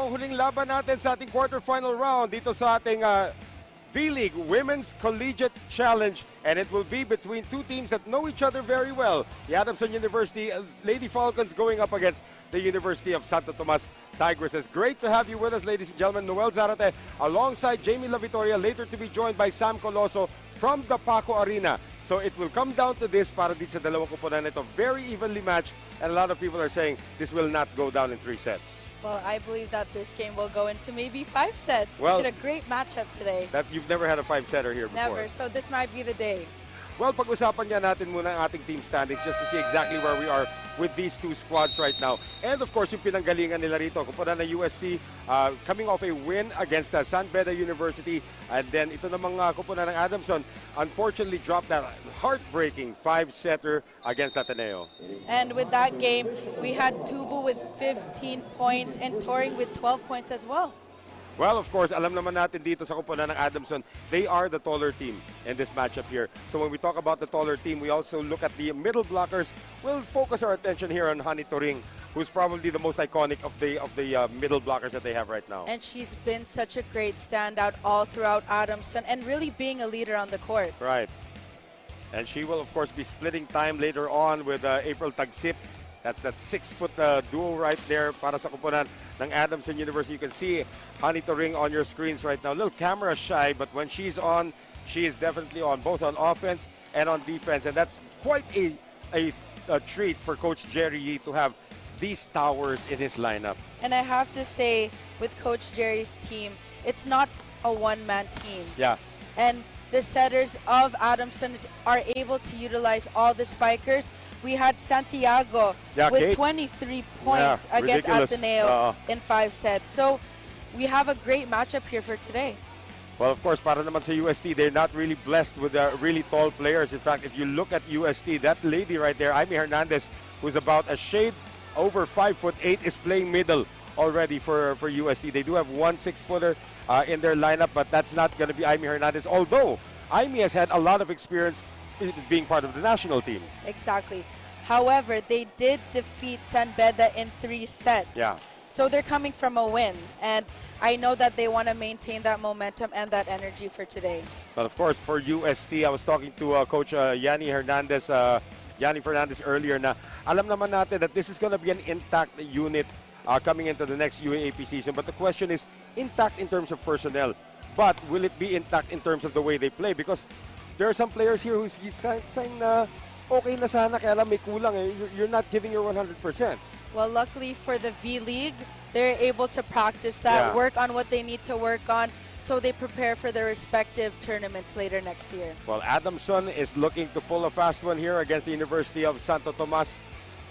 ang huling laban natin sa ating quarterfinal round dito sa ating vleague Women's Collegiate Challenge, and it will be between two teams that know each other very well. The Adamson University Lady Falcons going up against the University of Santo Tomas Tigresses. Great to have you with us, ladies and gentlemen. Noel Zarate alongside Jamie La Victoria, later to be joined by Sam Coloso from the Paco Arena. So it will come down to this para dito sa dalawang kupunan nito. Very evenly matched, and a lot of people are saying this will not go down in 3 sets. Well, I believe that this game will go into maybe 5 sets. Well, it's been a great matchup today. That you've never had a 5-setter here before. Never, so this might be the day. Well, pag-usapan nga natin muna ang ating team standings just to see exactly where we are with these two squads right now. And of course, yung pinanggalingan nila rito. Kumpara na UST, coming off a win against San Beda University. And then ito namang kumpara ng Adamson, unfortunately dropped that heartbreaking 5-setter against Ateneo. And with that game, we had Tubu with 15 points and Toring with 12 points as well. Well, of course, alam naman natin dito sa kupunan ng Adamson, they are the taller team in this matchup here. So when we talk about the taller team, we also look at the middle blockers. We'll focus our attention here on Hani Toring, who's probably the most iconic of the middle blockers that they have right now. And she's been such a great standout all throughout Adamson and really being a leader on the court. Right. And she will, of course, be splitting time later on with April Tagsip. That's that 6-foot duo right there para sa kupunan ng Adamson University. You can see Hani Toring on your screens right now. A little camera shy, but when she's on, she is definitely on, both on offense and on defense. And that's quite a treat for Coach Jerry Yee to have these towers in his lineup. And I have to say, with Coach Jerry's team, it's not a one-man team. Yeah. And the setters of Adamson are able to utilize all the spikers. We had Santiago with 23 points against Ateneo in 5 sets. So we have a great matchup here for today. Well, of course, para naman sa UST, they're not really blessed with really tall players. In fact, if you look at UST, that lady right there, Amy Hernandez, who's about a shade over 5'8", is playing middle already for UST. They do have one 6-footer in their lineup, but that's not going to be Amy Hernandez, although Amy has had a lot of experience being part of the national team. Exactly. However, they did defeat San Beda in 3 sets. Yeah. So they're coming from a win, and I know that they want to maintain that momentum and that energy for today. But of course, for UST, I was talking to Coach Yanni Fernandez earlier na alam naman natin that this is going to be an intact unit coming into the next UAAP season. But the question is, intact in terms of personnel, but will it be intact in terms of the way they play? Because there are some players here who's saying na okay na sana, kaya lang may kulang eh. You're not giving your 100%. Well, luckily for the V-League, they're able to practice that, work on what they need to work on, so they prepare for their respective tournaments later next year. Well, Adamson is looking to pull a fast one here against the University of Santo Tomas,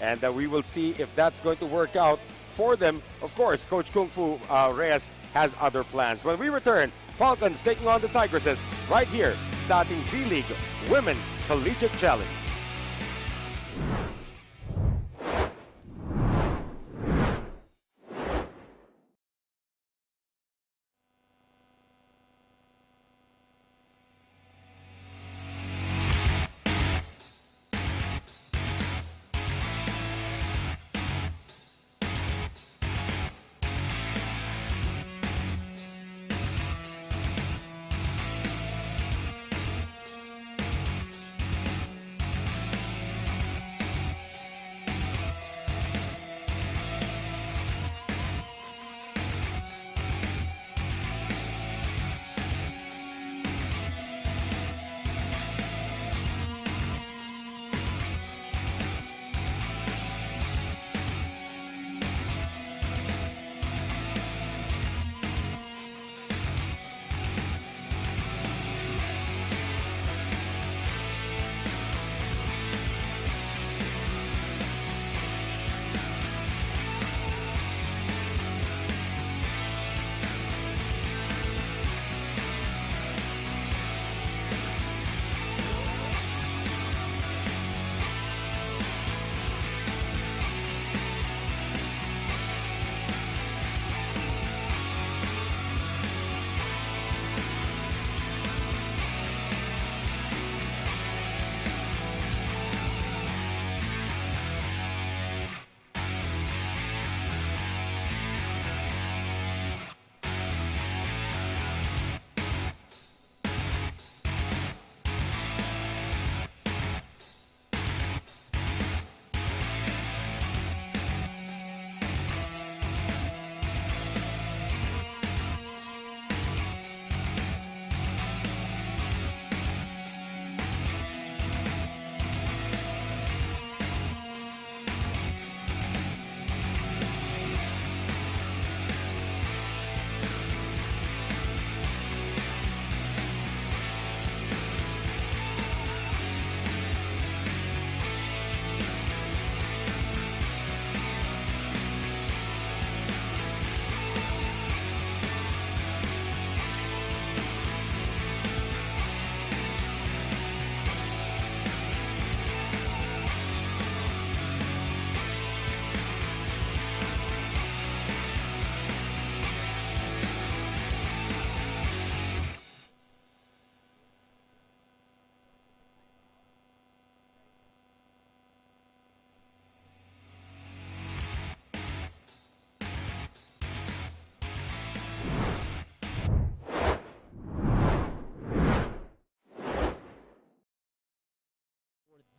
and we will see if that's going to work out for them. Of course, Coach Kung Fu Reyes has other plans. When we return, Falcons taking on the Tigresses right here sa ating V-League Women's Collegiate Challenge.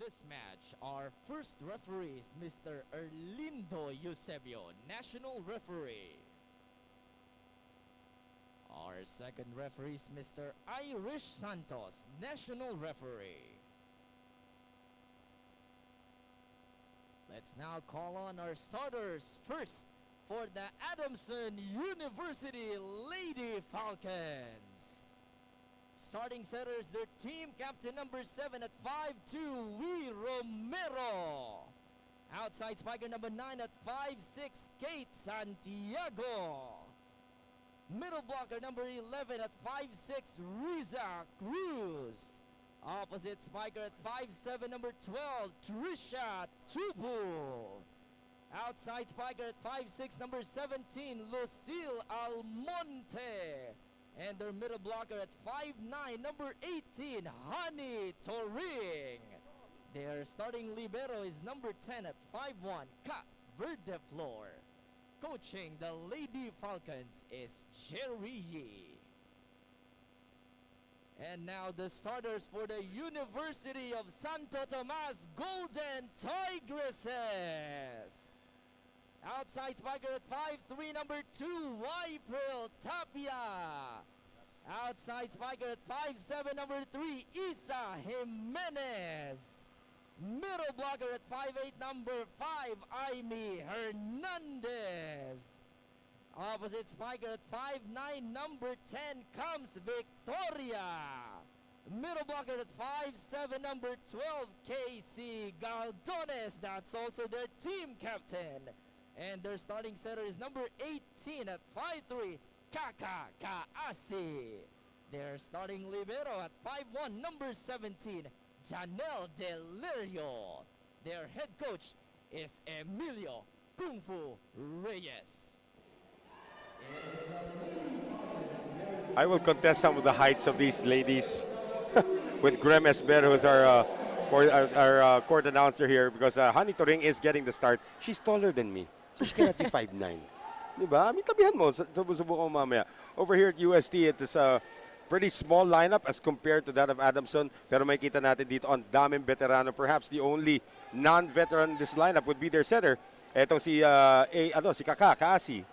this match, our first referee is Mr. Erlindo Eusebio, National Referee. Our second referee is Mr. Irish Santos, National Referee. Let's now call on our starters. First, for the Adamson University Lady Falcons. Starting setters, their team captain number 7 at 5'2", Wee Romero. Outside spiker number 9 at 5'6", Kate Santiago. Middle blocker number 11 at 5'6", Riza Cruz. Opposite spiker at 5'7", number 12, Trisha Tubu. Outside spiker at 5'6", number 17, Lucille Almonte. And their middle blocker at 5'9", number 18, Honey Toring. Their starting libero is number 10 at 5'1", Kat Verdeflor. Coaching the Lady Falcons is Jerry Yee. And now the starters for the University of Santo Tomas Golden Tigresses. Outside spiker at 5'3", number 2, Wypril Tapia. Outside spiker at 5'7", number 3, Isa Jimenez. Middle blocker at 5'8", number 5, Aimee Hernandez. Opposite spiker at 5'9", number 10, comes Victoria. Middle blocker at 5'7", number 12, Casey Galdones. That's also their team captain. And their starting setter is number 18 at 5'3", Kaka Kaasi. Their starting libero at 5'1", number 17, Janelle Delirio. Their head coach is Emilio Kung Fu Reyes. I will contest some of the heights of these ladies with Grem Esber, who is our court announcer here, because Honey Toring is getting the start. She's taller than me, so she cannot be 5'9". Diba? I mean, tabihan mo. Subukan mo mamaya. Over here at UST, it is a pretty small lineup as compared to that of Adamson. Pero makikita natin dito ang daming veterano. Perhaps the only non-veteran in this lineup would be their setter. Etong si Kaka Kaasi.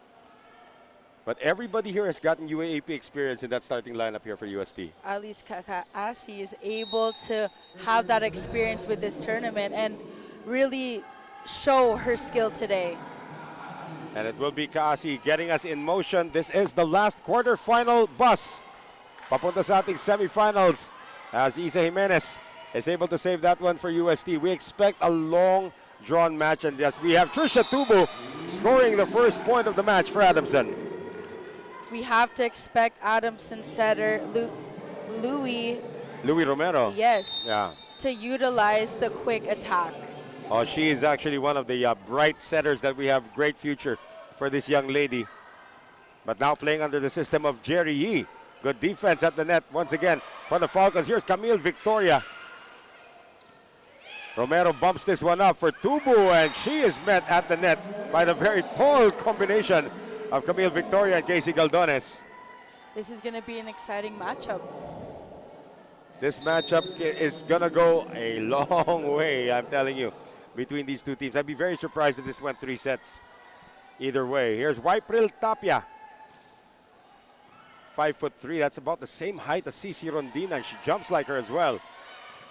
But everybody here has gotten UAAP experience in that starting lineup here for UST. At least Kaka Kaasi is able to have that experience with this tournament and really show her skill today. And it will be Kaasi getting us in motion. This is the last quarterfinal bus. Papunta sa ating semifinals as Isa Jimenez is able to save that one for UST. We expect a long drawn match, and yes, we have Trisha Tubu scoring the first point of the match for Adamson. We have to expect Adamson setter Louis Romero. Yes. Yeah. To utilize the quick attack. Oh, she is actually one of the bright setters that we have great future for this young lady. But now playing under the system of Jerry Yee. Good defense at the net once again for the Falcons. Here's Camille Victoria. Romero bumps this one up for Tubu, and she is met at the net by the very tall combination of Camille Victoria and Casey Galdones. This is going to be an exciting matchup. This matchup is going to go a long way, I'm telling you, between these two teams. I'd be very surprised if this went 3 sets either way. Here's Wypril Tapia. 5'3", that's about the same height as Cici Rondina, and she jumps like her as well.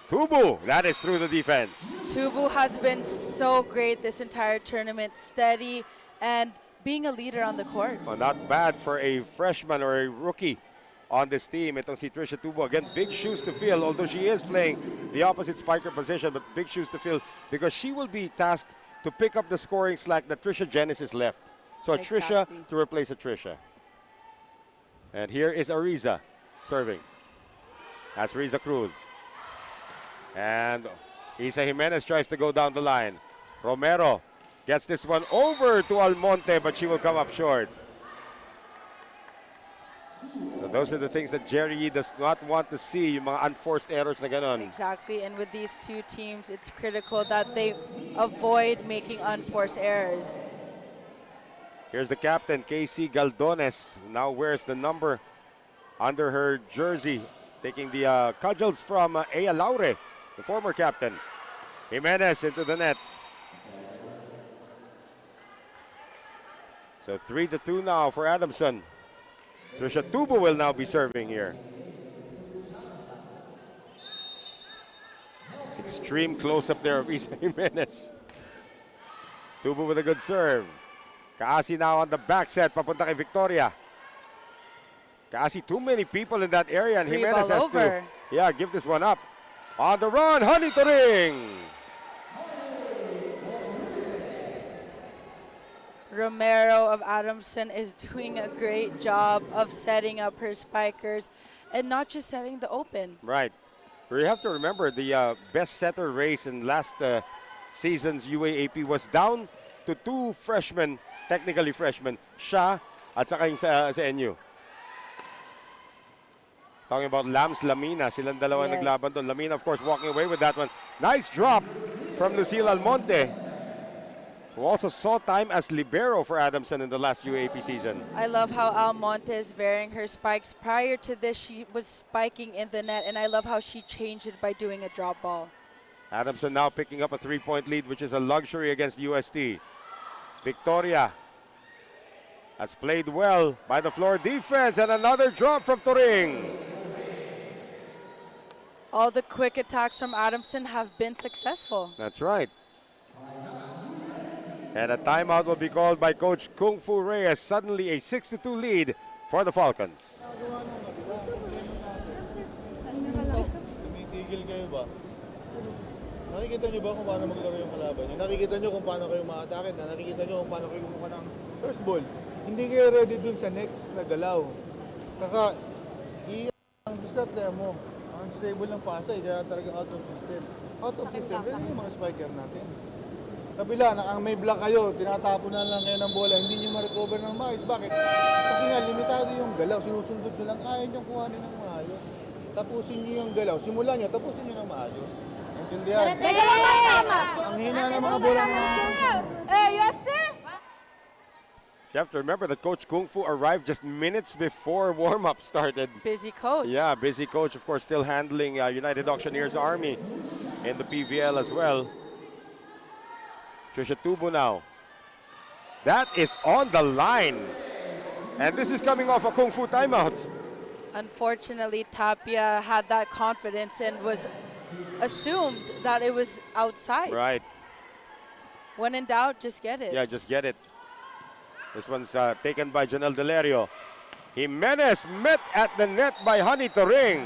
Tubu, that is through the defense. Tubu has been so great this entire tournament, steady and being a leader on the court. Oh, not bad for a freshman or a rookie on this team. Itong si Trisha Tubu, again, big shoes to fill, although she is playing the opposite spiker position, but big shoes to fill because she will be tasked to pick up the scoring slack that Trisha Genesis left. So a Trisha to replace a Trisha. And here is Ariza serving. That's Riza Cruz. And Isa Jimenez tries to go down the line. Romero gets this one over to Almonte, but she will come up short. So those are the things that Jerry Yee does not want to see, yung mga unforced errors na ganon. Exactly, and with these two teams, it's critical that they avoid making unforced errors. Here's the captain, Casey Galdones, who now wears the number under her jersey, taking the cudgels from Ea Laure, the former captain. Jimenez into the net. So 3-2 now for Adamson. Trisha Tubo will now be serving here. Extreme close-up there of Isa Jimenez. Tubo with a good serve. Kaasi now on the back set, papunta kay Victoria. Kaasi, too many people in that area, and Jimenez has to give this one up. On the run, Honey Turing. Romero of Adamson is doing a great job of setting up her spikers and not just setting the open. Right. We have to remember the best setter race in last season's UAAP was down to two freshmen, technically freshmen, siya at saka yung sa NU. Talking about Lams Lamina, silang dalawa naglaban doon. Lamina, of course, walking away with that one. Nice drop from Lucille Almonte, who also saw time as libero for Adamson in the last UAP season. I love how Almonte is varying her spikes. Prior to this, she was spiking in the net, and I love how she changed it by doing a drop ball. Adamson now picking up a 3-point lead, which is a luxury against UST. Victoria has played well by the floor defense, and another drop from Turing. All the quick attacks from Adamson have been successful. That's right. And a timeout will be called by Coach Kung Fu Reyes. Suddenly a 6-2 lead for the Falcons. Tumitigil kayo ba? Nakikita nyo ba kung paano maglaro yung kalaban nyo? Nakikita nyo kung paano kayo ma-atake na? Nakikita nyo kung paano kayo kumuha ng first ball? Hindi kayo ready dun sa next na galaw. Kaka, ang discard mo. Unstable ng pasa, kaya talagang out of system. Out of system, yan yung mga spiker natin. Kabila, may block kayo, tinatapon na lang kayo ng bola, hindi nyo ma-recover ng maayos. Bakit? Kasi nga, limitado yung galaw, sinusundot nyo lang, kaya nyo kuhanin ng maayos. Tapusin nyo yung galaw, simulan nyo, tapusin nyo ng maayos. Intindihan? Ang hina ng mga bola UST! You have to remember that Coach Kung Fu arrived just minutes before warm-up started. Busy coach. Yeah, busy coach, of course, still handling United Auctioneers Army in the PVL as well. Trisha Tubo now. That is on the line. And this is coming off a Kung Fu timeout. Unfortunately, Tapia had that confidence and was assumed that it was outside. Right. When in doubt, just get it. Yeah, just get it. This one's taken by Janelle Delerio. Jimenez met at the net by Honey Turing.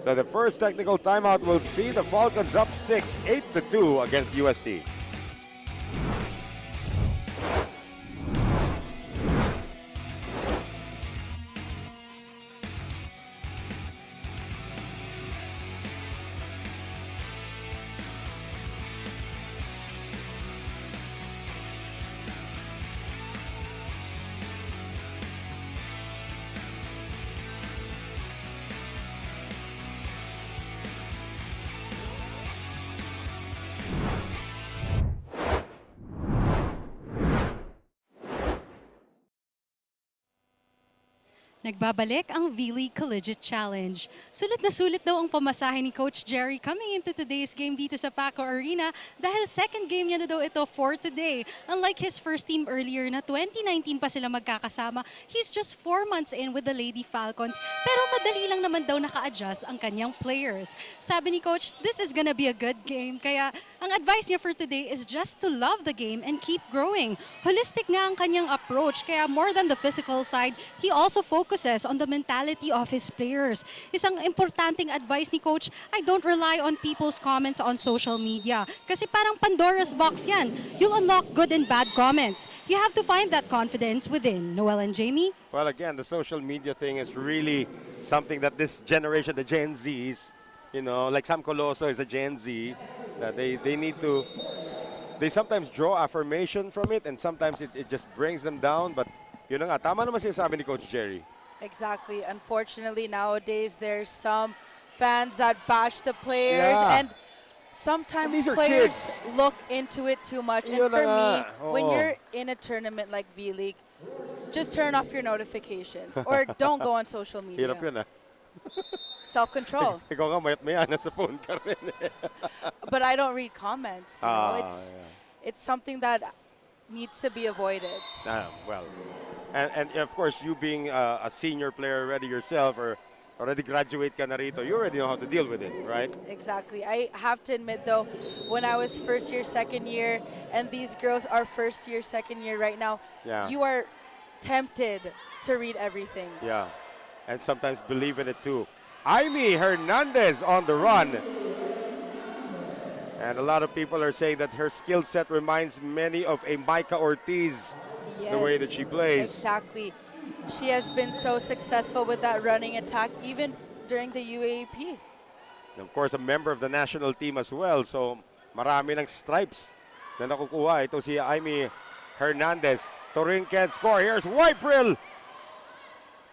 So the first technical timeout will see the Falcons up 6, 8-2 against UST. Nagbabalik ang vleague Collegiate Challenge. Sulit na sulit daw ang pamasahe ni Coach Jerry coming into today's game dito sa Paco Arena dahil second game niya na daw ito for today. Unlike his first team earlier na 2019 pa sila magkakasama, he's just 4 months in with the Lady Falcons pero madali lang naman daw naka-adjust ang kanyang players. Sabi ni Coach, this is gonna be a good game kaya ang advice niya for today is just to love the game and keep growing. Holistic nga ang kanyang approach kaya more than the physical side, he also focuses on the mentality of his players. Isang importanteng advice ni Coach, I don't rely on people's comments on social media. Kasi parang Pandora's box yan. You'll unlock good and bad comments. You have to find that confidence within. Noel and Jamie? Well, again, the social media thing is really something that this generation, the Gen Zs, you know, like Sam Coloso is a Gen Z, that they need to, they sometimes draw affirmation from it and sometimes it just brings them down. But yun na nga, tama naman sinasabi ni Coach Jerry. Exactly. Unfortunately, nowadays, there's some fans that bash the players, and sometimes players look into it too much. And for me, when you're in a tournament like V-League, just turn off your notifications or don't go on social media. Hirap yun, ah. self-control. Ikaw nga, mayat-maya, nasa phone ka rin. But I don't read comments. You know? It's something that needs to be avoided. Well, and of course, you being a senior player already yourself, or already graduate ka na rito, you already know how to deal with it, right? Exactly. I have to admit, though, when I was first year, second year, and these girls are first year, second year right now, you are tempted to read everything. Yeah, and sometimes believe in it too. Aimee Hernandez on the run. And a lot of people are saying that her skill set reminds many of a Micah Ortiz, the way that she plays. Exactly. She has been so successful with that running attack, even during the UAAP. And of course, a member of the national team as well. So, marami ng stripes na nakukuha. Ito si Aimee Hernandez. Turing can't score. Here's Wipril.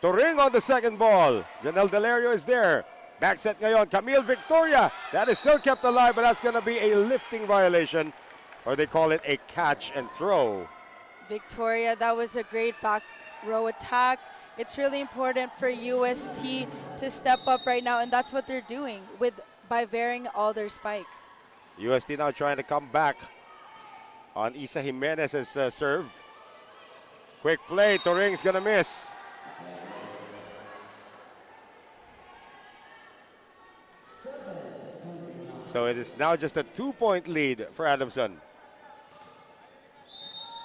Turing on the second ball. Janelle Delario is there. Back set ngayon, Camille Victoria. That is still kept alive, but that's going to be a lifting violation, or they call it a catch and throw. Victoria, that was a great back row attack. It's really important for UST to step up right now, and that's what they're doing by varying all their spikes. UST now trying to come back on Isa Jimenez's serve. Quick play, Turing's going to miss. So it is now just a 2-point lead for Adamson.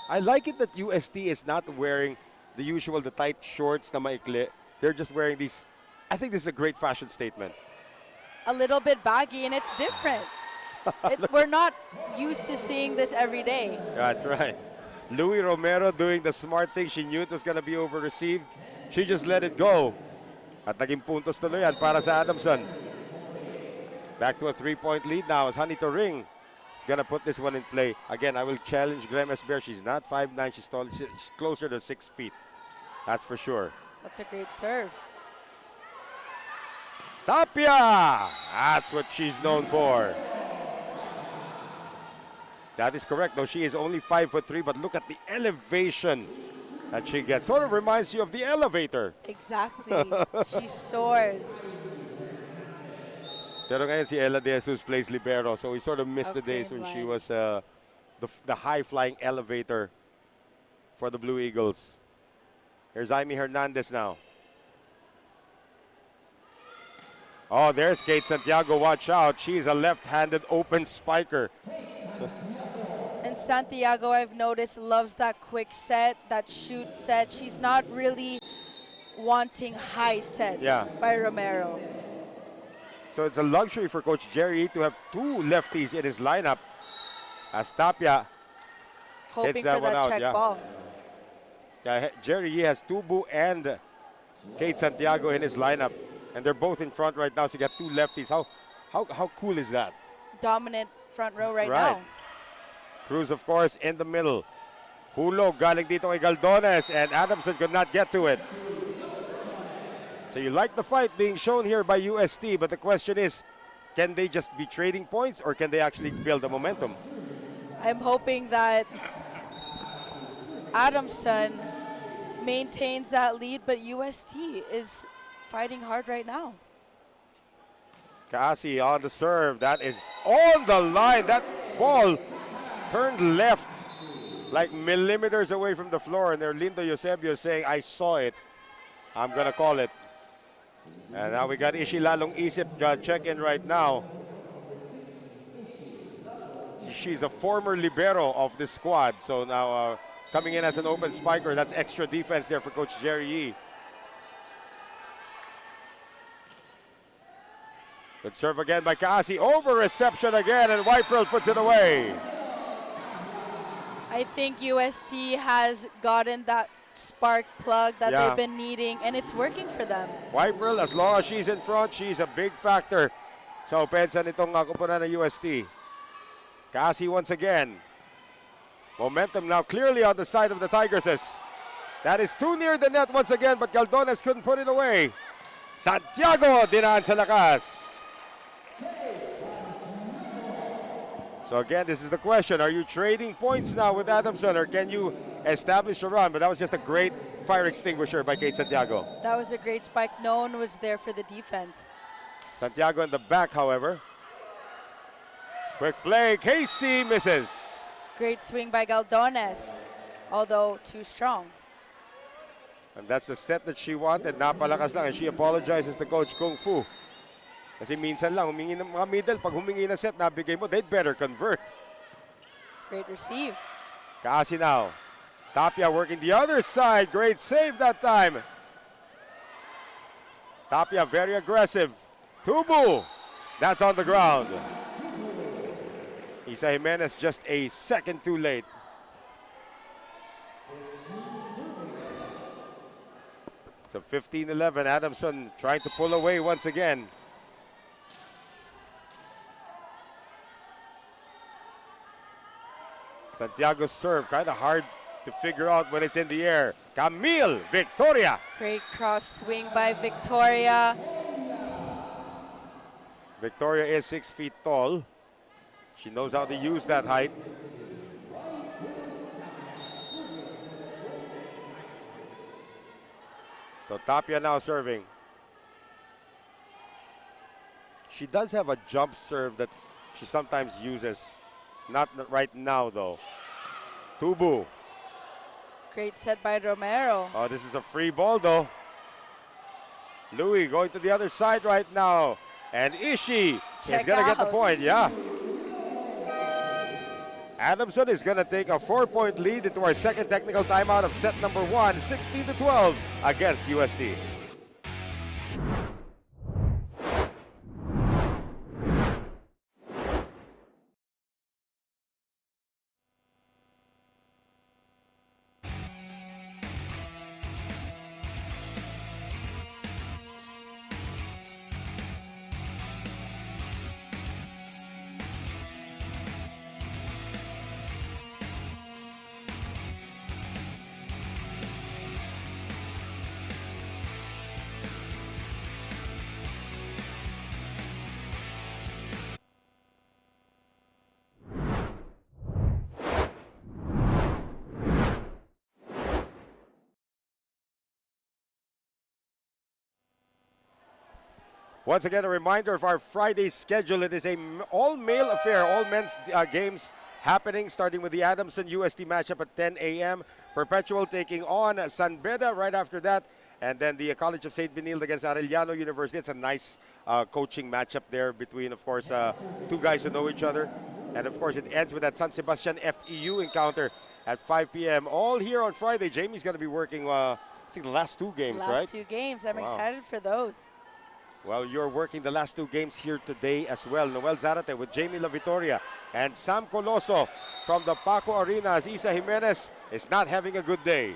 I like it that UST is not wearing the tight shorts na maikli. They're just wearing these. I think this is a great fashion statement. A little bit baggy, and it's different. We're not used to seeing this every day. That's right. Louis Romero doing the smart thing. She knew it was going to be over-received. She just let it go. At naging puntos tuloy yan para sa Adamson. Back to a 3-point lead now as Honey Turing is going to put this one in play. Again, I will challenge Graham Esber. She's not 5'9", she's tall. She's closer to 6 feet. That's for sure. That's a great serve. Tapia! That's what she's known for. That is correct, though she is only 5'3", but look at the elevation that she gets. Sort of reminds you of the elevator. Exactly. She soars. Pero ngayon si Ella De Jesus plays libero, so we sort of missed the days when she was the high-flying elevator for the Blue Eagles. Here's Aimee Hernandez now. Oh, there's Kate Santiago. Watch out. She's a left-handed open spiker. And Santiago, I've noticed, loves that quick set, that shoot set. She's not really wanting high sets by Romero. So it's a luxury for Coach Jerry to have 2 lefties in his lineup. As Tapia hoping hits that for one that out. check ball. Yeah, Jerry has Tubu and Kate Santiago in his lineup. And they're both in front right now, so you got 2 lefties. How cool is that? Dominant front row right now. Cruz, of course, in the middle. Hulog galing dito kay Galdones, and Adamson could not get to it. So you like the fight being shown here by UST, but the question is, can they just be trading points, or can they actually build the momentum? I'm hoping that Adamson maintains that lead, but UST is fighting hard right now. Kasi on the serve. That is on the line. That ball turned left like millimeters away from the floor. And there Lindo Eusebio saying, I saw it. I'm going to call it. And now we got Ishi Lalong Isip check in right now. She's a former libero of this squad. So now coming in as an open spiker. That's extra defense there for Coach Jerry Yee. Good serve again by Kasi. Over reception again, and Wipril puts it away. I think UST has gotten that spark plug that they've been needing, and it's working for them. Wipril, as long as she's in front, she's a big factor sa opensa nitong kupunan ng UST. Kasi once again. Momentum now clearly on the side of the Tigresses. That is too near the net once again, but Galdones couldn't put it away. Santiago dinaan sa lakas. So again, this is the question. Are you trading points now with Adamson, or can you establish a run? But that was just a great fire extinguisher by Kate Santiago. That was a great spike. No one was there for the defense. Santiago in the back, however. Quick play, Casey misses. Great swing by Galdones, although too strong. And that's the set that she wanted. Napalakas lang, and she apologizes to Coach Kung Fu. Kasi minsan lang, humingi ng mga middle. Pag humingi ng set, nabigay mo, they'd better convert. Great receive. Kaasi now. Tapia working the other side. Great save that time. Tapia very aggressive. Tubu. That's on the ground. Isa Jimenez just a second too late. So 15-11. Adamson trying to pull away once again. Santiago's serve kind of hard to figure out when it's in the air. Camille Victoria. Great cross swing by Victoria. Victoria is 6 feet tall. She knows how to use that height. So Tapia now serving. She does have a jump serve that she sometimes uses. Not right now though. Tubu. Great set by Romero. Oh, this is a free ball though. Louis going to the other side right now. And Ishii is going to get the point, yeah. Adamson is going to take a 4-point lead into our second technical timeout of set number 1, 16-12 against UST. Once again, a reminder of our Friday schedule. It is an all-male affair, all men's games happening, starting with the Adamson-UST matchup at 10 a.m. Perpetual taking on San Beda right after that. And then the College of St. Benilde against Arellano University. It's a nice coaching matchup there between, of course, two guys who know each other. And, of course, it ends with that San Sebastian FEU encounter at 5 p.m. All here on Friday. Jamie's going to be working, I think, the last two games, right? Last two games. I'm excited for those. Well, you're working the last two games here today as well. Noel Zarate with Jamie La Vitoria and Sam Coloso from the Paco Arena as Isa Jimenez is not having a good day.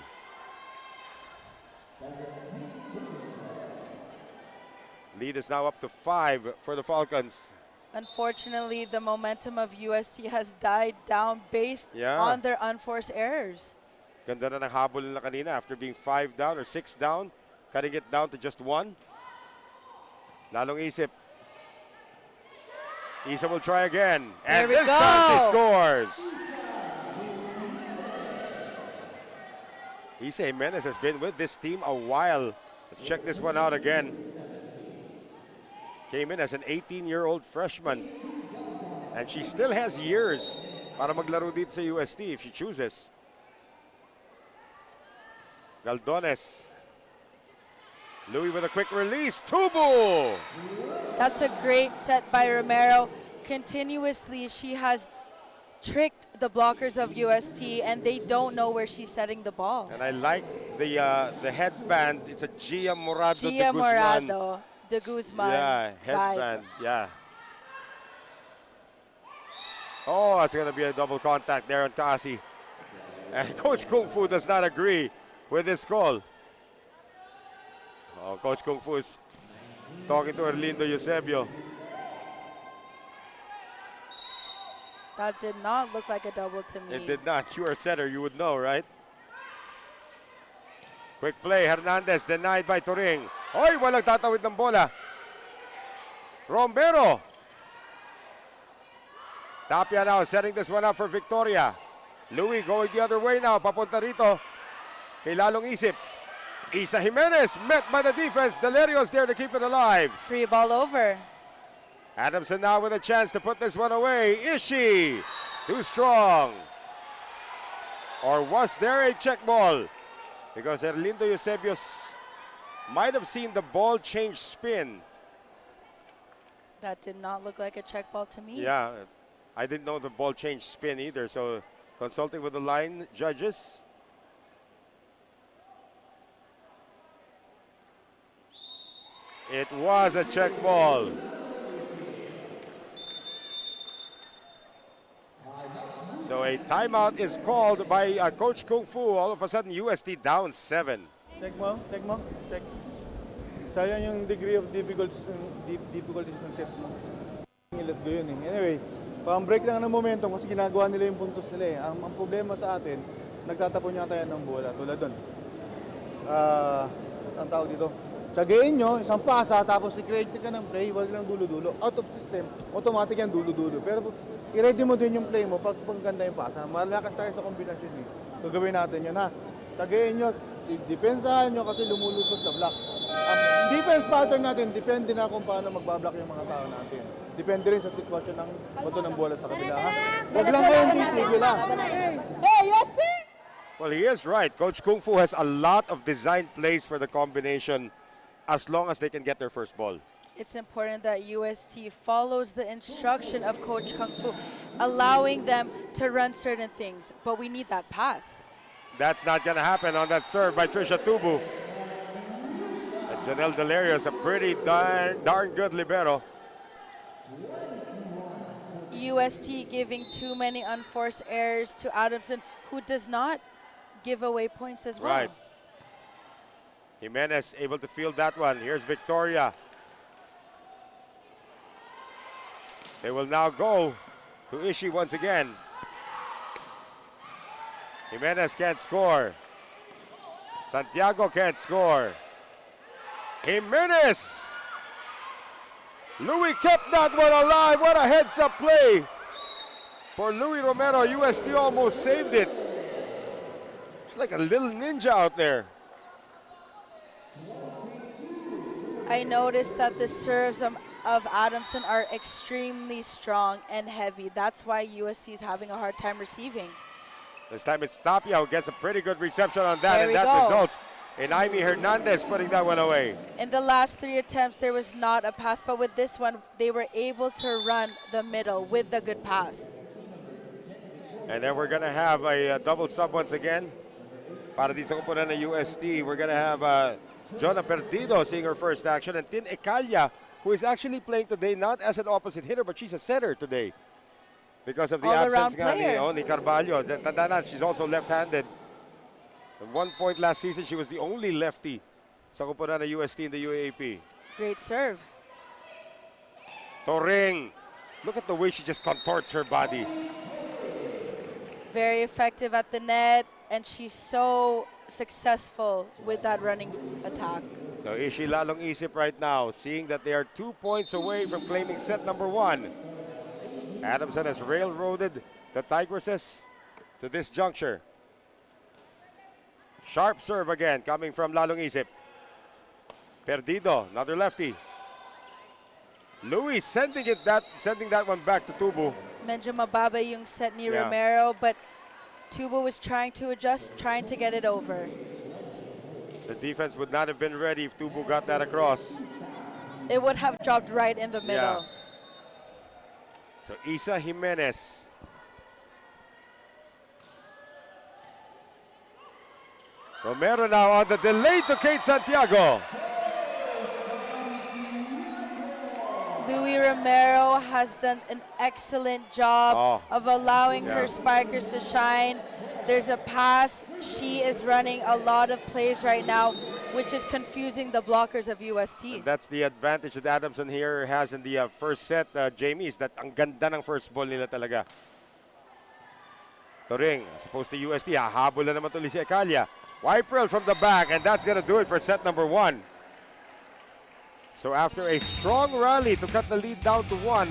Lead is now up to 5 for the Falcons. Unfortunately, the momentum of UST has died down based on their unforced errors. Ganda na ng habol nila kanina after being 5 down or 6 down, cutting it down to just 1. Lalong isip. Isa will try again. And this time she scores. Isa Jimenez has been with this team a while. Let's check this one out again. Came in as an 18-year-old freshman. And she still has years para maglaro dito sa UST if she chooses. Galdones. Louis with a quick release. Tubu! That's a great set by Romero. Continuously, she has tricked the blockers of UST, and they don't know where she's setting the ball. And I like the headband. It's a Gia Morado Gia Morado de Guzman. Yeah, headband. Yeah. Oh, that's going to be a double contact there on Kasi. And Coach Kung Fu does not agree with this call. Oh, Coach Kung Fu is talking to Erlindo Eusebio. That did not look like a double to me. It did not. You are a setter, you would know, right? Quick play, Hernandez denied by Turing. Oy, walang tatawid ng bola. Romero. Tapia now setting this one up for Victoria. Louis going the other way now, papunta rito. Kay Lalong Isip. Isa Jimenez met by the defense. Delerios there to keep it alive. Free ball over. Adamson now with a chance to put this one away. Is she too strong? Or was there a check ball? Because Erlindo Eusebios might have seen the ball change spin. That did not look like a check ball to me. Yeah, I didn't know the ball changed spin either. So consulting with the line judges. It was a check ball. So a timeout is called by Coach Kung Fu. All of a sudden, UST down 7. Check mo. Check. Sayang yung degree of difficulties ng set mo. Let go yun eh. Anyway, pang-break lang ng momentum kasi ginagawa nila yung puntos nila eh. Ang problema sa atin, nagtatapon yata yan ng bola. Tulad doon. Ang tawag dito. Tsagayin nyo, isang pasa, tapos i-create ka ng play, wag lang dulo-dulo. Out of system, automatic yan dulo-dulo. Pero i-ready mo din yung play mo pag ganda yung pasa. Malakas tayo sa kombinasyon eh. Gagawin natin yun ha. Tsagayin nyo, depensahan nyo kasi lumulusot sa block. Defense pattern natin, depende na kung paano magbablock yung mga tao natin. Depende rin sa sitwasyon ng bato ng bola sa kabila ha. Wag lang kayong titigil ha. Hey, UST! Well, he is right. Coach Kung Fu has a lot of designed plays for the combination as long as they can get their first ball. It's important that UST follows the instruction of Coach Kung Fu, allowing them to run certain things. But we need that pass. That's not going to happen on that serve by Trisha Tubu. And Janelle Delerios, a pretty darn good libero. UST giving too many unforced errors to Adamson, who does not give away points as well. Right. Jimenez able to field that one. Here's Victoria. They will now go to Ishii once again. Jimenez can't score. Santiago can't score. Jimenez! Louis kept that one alive. What a heads-up play for Louis Romero. UST almost saved it. It's like a little ninja out there. I noticed that the serves of Adamson are extremely strong and heavy. That's why UST is having a hard time receiving. This time it's Tapia who gets a pretty good reception on that, There and we that go. results in Amy Hernandez putting that one away. In the last 3 attempts, there was not a pass, but with this one, they were able to run the middle with the good pass. And then we're going to have a double sub once again. Para dito sa kupunan ng UST, we're going to have Jonah Perdido seeing her first action, and Tin Ecalia, who is actually playing today not as an opposite hitter, but she's a setter today because of the absence ni Carvalho. Tandaan, she's also left-handed. At one point last season, she was the only lefty sa kupunan ng UST in the UAAP. Great serve. Toring. Look at the way she just contorts her body. Very effective at the net, and she's so successful with that running attack. So Ishii lalong isip right now, seeing that they are 2 points away from claiming set number 1. Adamson has railroaded the Tigresses to this juncture. Sharp serve again coming from lalong isip. Perdido, another lefty. Louis sending that one back to Tubu. Medyo mababa yung set ni Romero, but Tubu was trying to adjust, trying to get it over. The defense would not have been ready if Tubu got that across. It would have dropped right in the middle. So Isa Jimenez. Romero now on the delay to Kate Santiago. Louis Romero has done an excellent job of allowing her spikers to shine. There's a pass. She is running a lot of plays right now, which is confusing the blockers of UST. And that's the advantage that Adamson here has in the first set, Jamie, is that ang ganda ng first ball nila talaga. Toring, supposed to UST, hahabol na naman tuloy si Ecalia. Wiperl from the back, and that's going to do it for set number 1. So after a strong rally to cut the lead down to 1,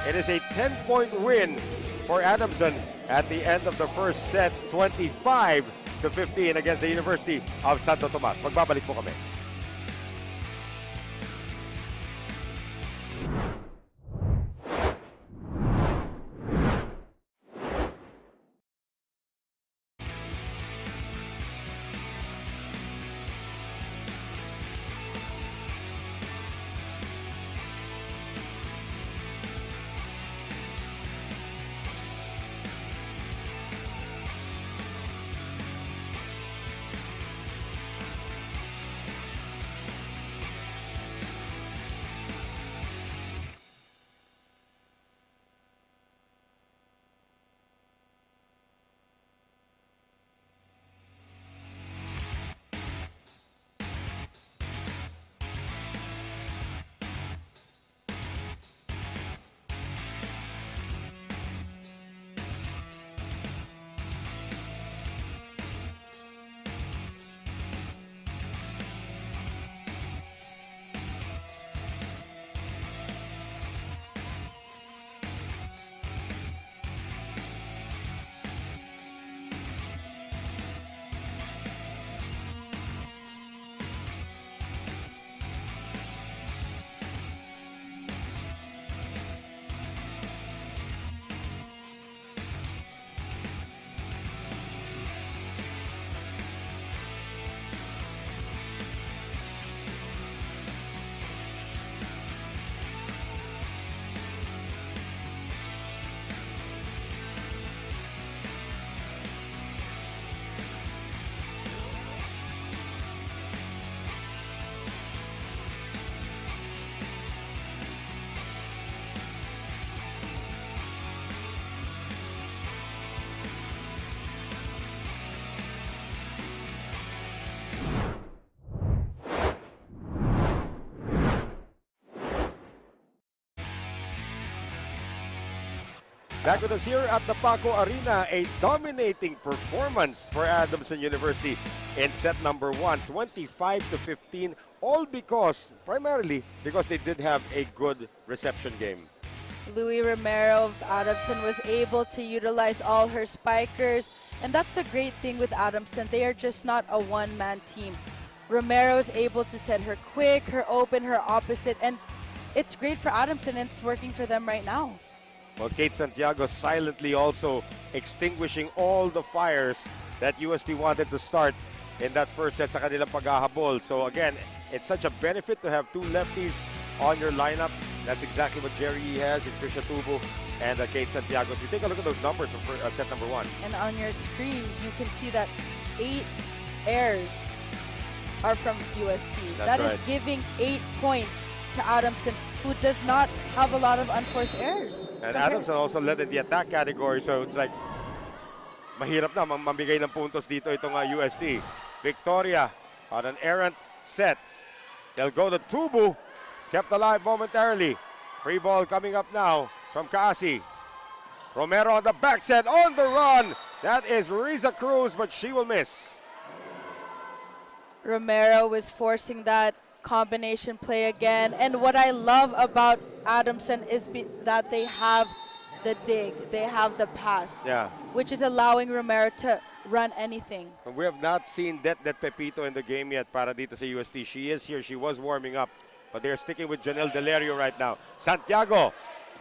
it is a 10-point win for Adamson at the end of the first set, 25 to 15 against the University of Santo Tomas. Magbabalik po kami. Back with us here at the Paco Arena, a dominating performance for Adamson University in set number 1, 25 to 15, all primarily because they did have a good reception game. Louis Romero of Adamson was able to utilize all her spikers, and that's the great thing with Adamson. They are just not a one-man team. Romero is able to set her quick, her open, her opposite, and it's great for Adamson, and it's working for them right now. Well, Kate Santiago silently also extinguishing all the fires that UST wanted to start in that first set sa kanilang paghahabol. So again, it's such a benefit to have two lefties on your lineup. That's exactly what Jerry has in Trisha Tubo and Kate Santiago. So we take a look at those numbers for set number 1. And on your screen, you can see that 8 airs are from UST. That's right. Is giving 8 points to Adamson, who does not have a lot of unforced errors. And Adamson also led in the attack category, so it's like mahirap na mamigay ng puntos dito itong UST. Victoria on an errant set. They'll go to Tubu, kept alive momentarily. Free ball coming up now from Kaasi. Romero on the back set, on the run. That is Riza Cruz, but she will miss. Romero was forcing that combination play again, and what I love about Adamson is that they have the dig, they have the pass, which is allowing Romero to run anything. We have not seen that Pepito in the game yet para dito sa UST. She is here, she was warming up, but they're sticking with Janelle Delerio right now. Santiago,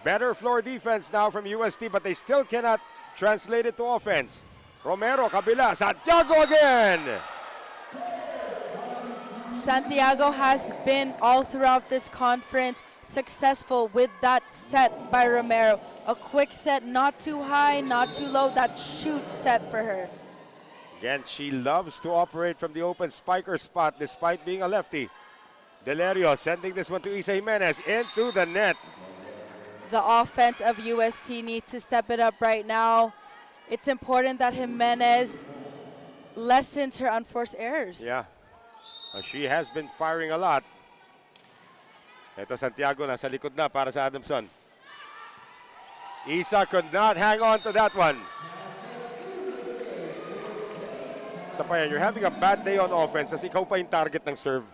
better floor defense now from UST, but they still cannot translate it to offense. Romero, kabila, Santiago again! Santiago has been all throughout this conference successful with that set by Romero. A quick set, not too high, not too low, that shoot set for her. Again, she loves to operate from the open spiker spot despite being a lefty. Delerio sending this one to Isa Jimenez into the net. The offense of UST needs to step it up right now. It's important that Jimenez lessens her unforced errors. Yeah. She has been firing a lot. Ito Santiago nasa likod na para sa Adamson. Isa could not hang on to that one. Sa pa yan, you're having a bad day on offense as ikaw pa yung target ng serve.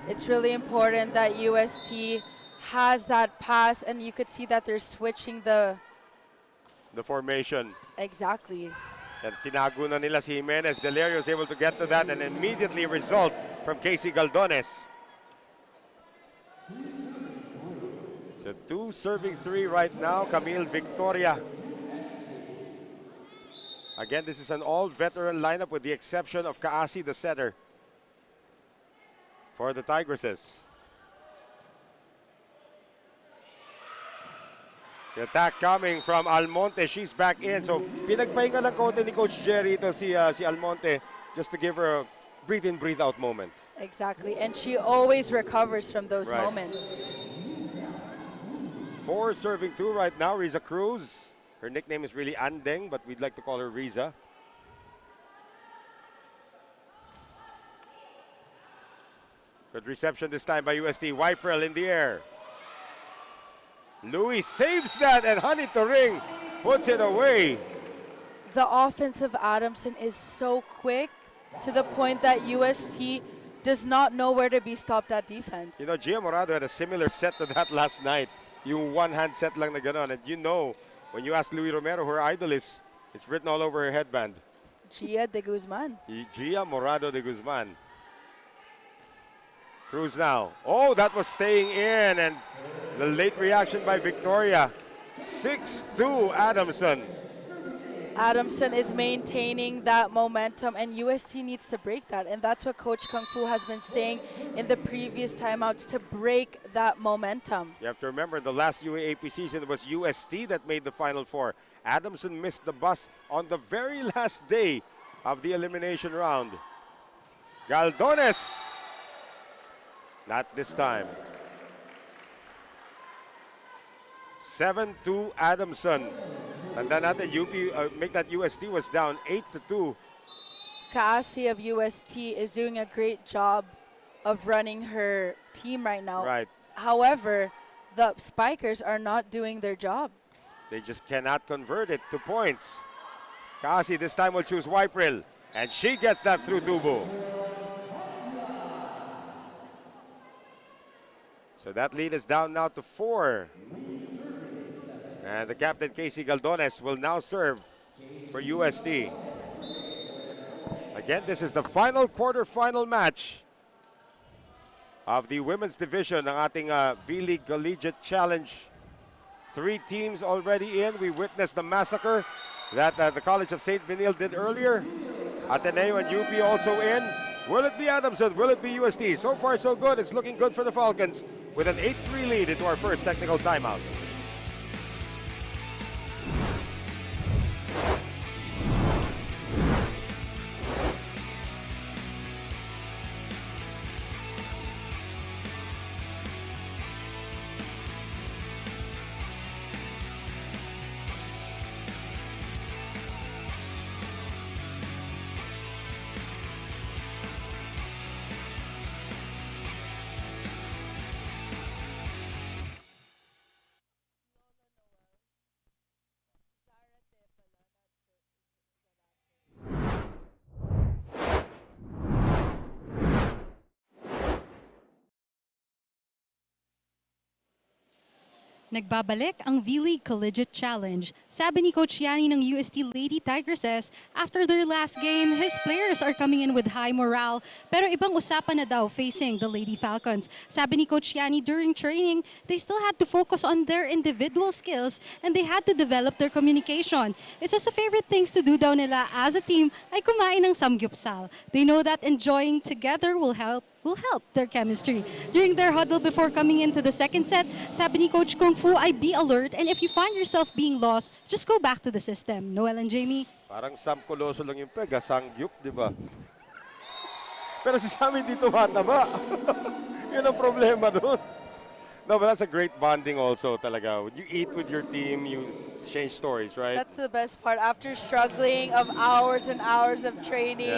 It's really important that UST has that pass, and you could see that they're switching the formation. Exactly. And tinago na nila si Jimenez. Delerio is able to get to that and immediately result from Casey Galdones. So 2 serving 3 right now. Camille Victoria. Again, this is an all-veteran lineup with the exception of Kaasi, the setter for the Tigresses. The attack coming from Almonte. She's back in. So pinagpahinga lang konti ni Coach Jerry ito si Almonte just to give her a breathe in, breathe out moment. Exactly. And she always recovers from those moments. 4 serving 2 right now. Riza Cruz. Her nickname is really Andeng, but we'd like to call her Riza. Good reception this time by UST. Wiprel in the air. Louis saves that, and Honey Turing puts it away. The offense of Adamson is so quick to the point that UST does not know where to be stopped at defense. You know, Gia Morado had a similar set to that last night. Yung one-hand set lang na ganon. And you know, when you ask Louis Romero who her idol is, it's written all over her headband. Gia de Guzman. Gia Morado de Guzman. Cruz now. Oh, that was staying in, and the late reaction by Victoria. 6-2 Adamson. Adamson is maintaining that momentum, and UST needs to break that. And that's what Coach Kung Fu has been saying in the previous timeouts, to break that momentum. You have to remember, the last UAAP season it was UST that made the Final Four. Adamson missed the bus on the very last day of the elimination round. Galdones. Not this time. 7-2 Adamson. Tanda natin, UP, make that UST was down 8-2. Kaasi of UST is doing a great job of running her team right now. Right. However, the Spikers are not doing their job. They just cannot convert it to points. Kaasi this time will choose Wipril, and she gets that through Tubo. So that lead is down now to 4. And the captain, Casey Galdones, will now serve for UST. Again, this is the final quarterfinal match of the women's division ng ating vleague Collegiate Challenge. 3 teams already in. We witnessed the massacre that the College of St. Benil did earlier. Ateneo and UP also in. Will it be Adamson? Will it be UST? So far, so good. It's looking good for the Falcons with an 8-3 lead into our first technical timeout. Nagbabalik ang vleague Collegiate Challenge. Sabi ni Coach Yanni ng UST Lady Tigresses, after their last game, his players are coming in with high morale, pero ibang usapan na daw facing the Lady Falcons. Sabi ni Coach Yanni, during training, they still had to focus on their individual skills and they had to develop their communication. Isa sa favorite things to do daw nila as a team ay kumain ng samgyupsal. They know that enjoying together will help their chemistry. During their huddle before coming into the second set, sabi ni Coach Kung Fu ay be alert, and if you find yourself being lost, just go back to the system. Noel and Jamie? Parang Sam Coloso lang yung pega, sangyup, di ba? Pero si Sam hindi tumataba. Yun ang problema doon. No, but that's a great bonding also talaga. When you eat with your team, you change stories, right? That's the best part. After struggling of hours and hours of training,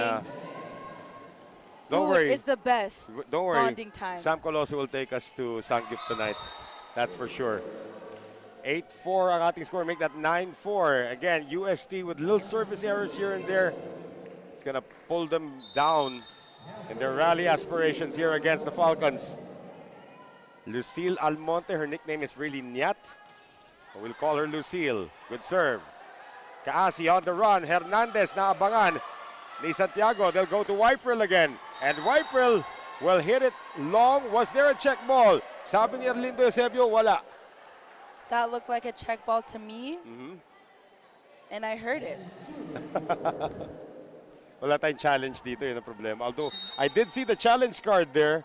don't worry. Is the best Don't worry. bonding time. Sam Coloso will take us to Sangyup tonight. That's for sure. 8-4 ang ating score. Make that 9-4. Again, UST with little service errors here and there. It's going to pull them down in their rally aspirations here against the Falcons. Lucille Almonte, her nickname is really Nyat. We'll call her Lucille. Good serve. Kaasi on the run. Hernandez naabangan ni Santiago. They'll go to Wiperl again. And Wiperl will hit it long. Was there a check ball? Sabi ni Erlindo Eusebio, wala. That looked like a check ball to me. And I heard it. Wala tayong challenge dito, yun ang problema. Although, I did see the challenge card there.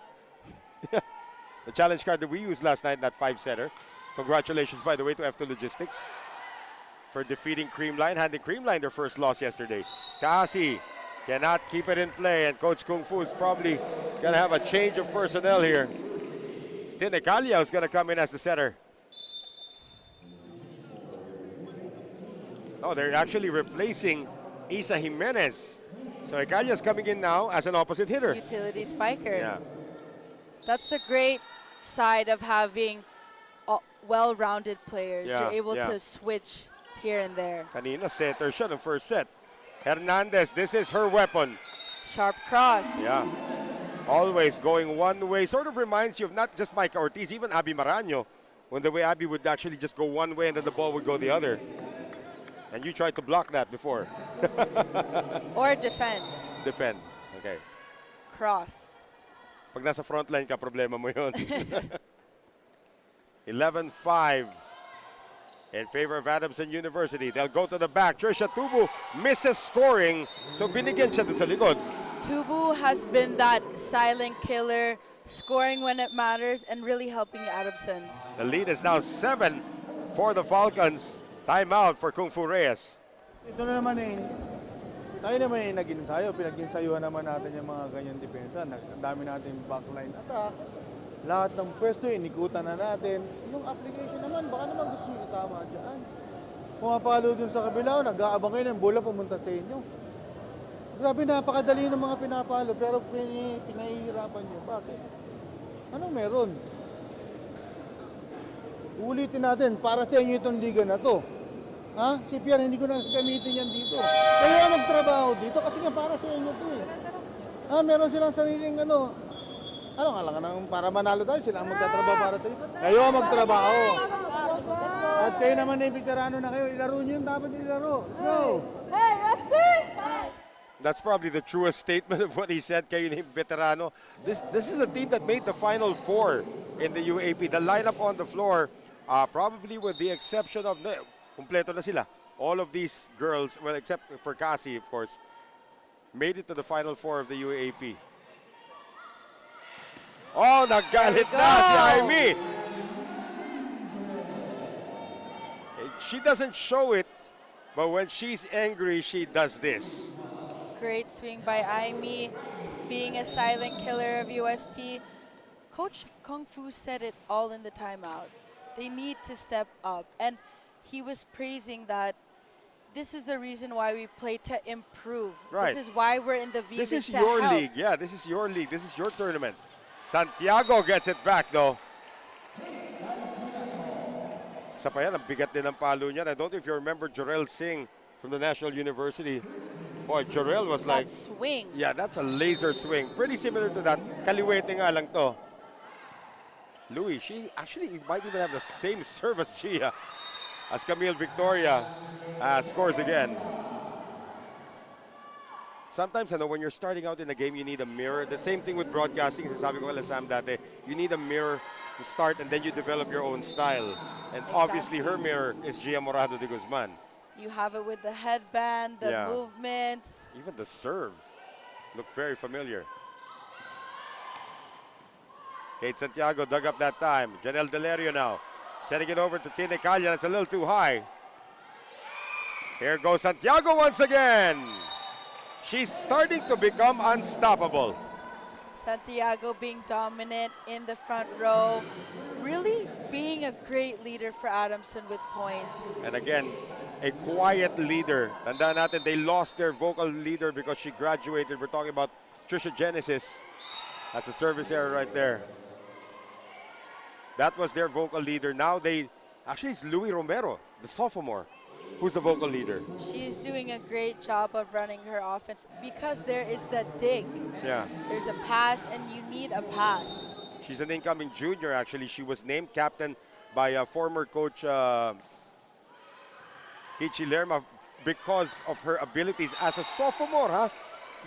The challenge card that we used last night, that 5-setter. Congratulations, by the way, to F2 Logistics for defeating Creamline, handing Creamline their first loss yesterday. Kaasi cannot keep it in play, and Coach Kung Fu is probably going to have a change of personnel here. Tinekalia is going to come in as the setter. Oh, they're actually replacing Isa Jimenez. So Ecalia is coming in now as an opposite hitter. Utility spiker. Yeah. That's a great side of having well-rounded players. Yeah, You're able to switch here and there. Kanina, setter siya ng first set. Hernandez, this is her weapon. Sharp cross. Yeah. Always going one way. Sort of reminds you of not just Micah Ortiz, even Abby Maraño, when the way Abby would actually just go one way and then the ball would go the other. And you tried to block that before. Or defend. Defend. Okay. Cross. Pag nasa front line ka, problema mo yun. 11-5 in favor of Adamson University. They'll go to the back. Trisha Tubu misses scoring. So binigyan siya dun sa likod. Tubu has been that silent killer, scoring when it matters and really helping Adamson. The lead is now 7 for the Falcons. Timeout for Kung Fu Reyes. Ito na naman tayo naman nag-insayo. Pinag-insayuhan naman natin yung mga ganyan depensa. Ang dami natin backline attack. Lahat ng pwesto, inikutan na natin. Yung application naman, baka naman gusto nyo itama dyan. Pumapalo dun sa kabila, nag-aabang kayo ng bola pumunta sa inyo. Grabe, napakadali ng mga pinapalo, pero pinahihirapan nyo. Bakit? Anong meron? Ulitin natin, para sa inyo itong liga na to. Ha? Si Pierre, hindi ko na gamitin yan dito. Kaya magtrabaho dito kasi nga para sa inyo to eh. Ha? Meron silang sariling ano nga lang, para manalo tayo, sila ang magtatrabaho para sa inyo. Kayo ang magtrabaho. At kayo naman na yung veterano na kayo, ilaro nyo yung dapat ilaro. Go! Hey, UST! That's probably the truest statement of what he said, kayo na yung veterano. This is a team that made the Final Four in the UAP. The lineup on the floor, probably with the exception of, kumpleto na sila. All of these girls, well, except for Cassie, of course, made it to the Final Four of the UAP. Oh, nagalit na si Aimee. She doesn't show it, but when she's angry, she does this. Great swing by Aimee, being a silent killer of UST. Coach Kung Fu said it all in the timeout. They need to step up. And he was praising that this is the reason why we play to improve. Right. This is why we're in the V-League. This is your league. Yeah, this is your league. This is your tournament. Santiago gets it back, though. Isa pa yan, ang bigat din ng palo niya. I don't know if you remember Jorel Singh from the National University. Boy, Jorel was like... swing. Yeah, that's a laser swing. Pretty similar to that. Kaliwete nga lang to. Louis, she actually might even have the same serve as Gia. As Camille Victoria scores again. Sometimes, when you're starting out in a game, you need a mirror. The same thing with broadcasting. Sabi ko kala Sam dati, you need a mirror to start and then you develop your own style. And obviously, her mirror is Gia Morado de Guzman. You have it with the headband, the movements. Even the serve looked very familiar. Kate Santiago dug up that time. Janelle Delerio now. Setting it over to Tine Callan. It's a little too high. Here goes Santiago once again. She's starting to become unstoppable. Santiago being dominant in the front row. Really being a great leader for Adamson with points. And again, a quiet leader. Tandaan natin, they lost their vocal leader because she graduated. We're talking about Trisha Genesis. That's a service error right there. That was their vocal leader. Now actually it's Louis Romero, the sophomore, who's the vocal leader. She's doing a great job of running her offense because there is that dig. Yeah. There's a pass and you need a pass. She's an incoming junior, actually. She was named captain by former coach Kichi Lerma because of her abilities as a sophomore, huh?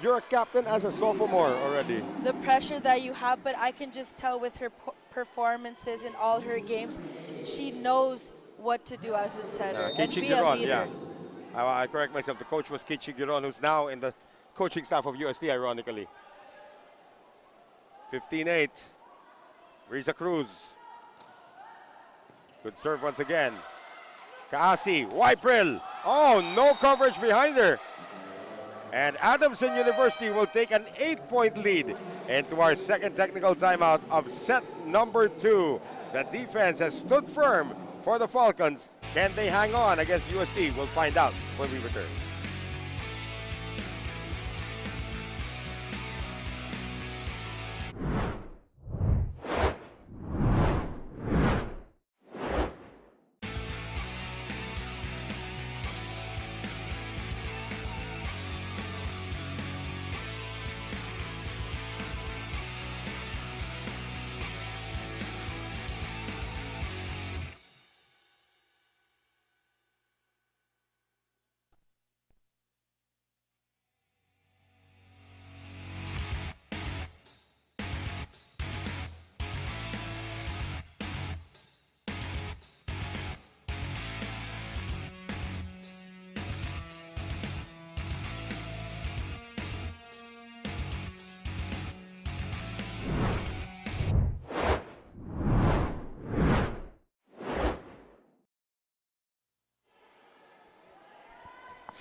You're a captain as a sophomore already. The pressure that you have, but I can just tell with her performances in all her games, she knows what to do as a setter and be a leader. I correct myself. The coach was Kichi Giron, who's now in the coaching staff of UST, ironically. 15-8. Riza Cruz. Good serve once again. Kaasi, Wypril. Oh, no coverage behind her. And Adamson University will take an 8-point lead into our second technical timeout of set number 2. The defense has stood firm for the Falcons. Can they hang on against UST? We'll find out when we return.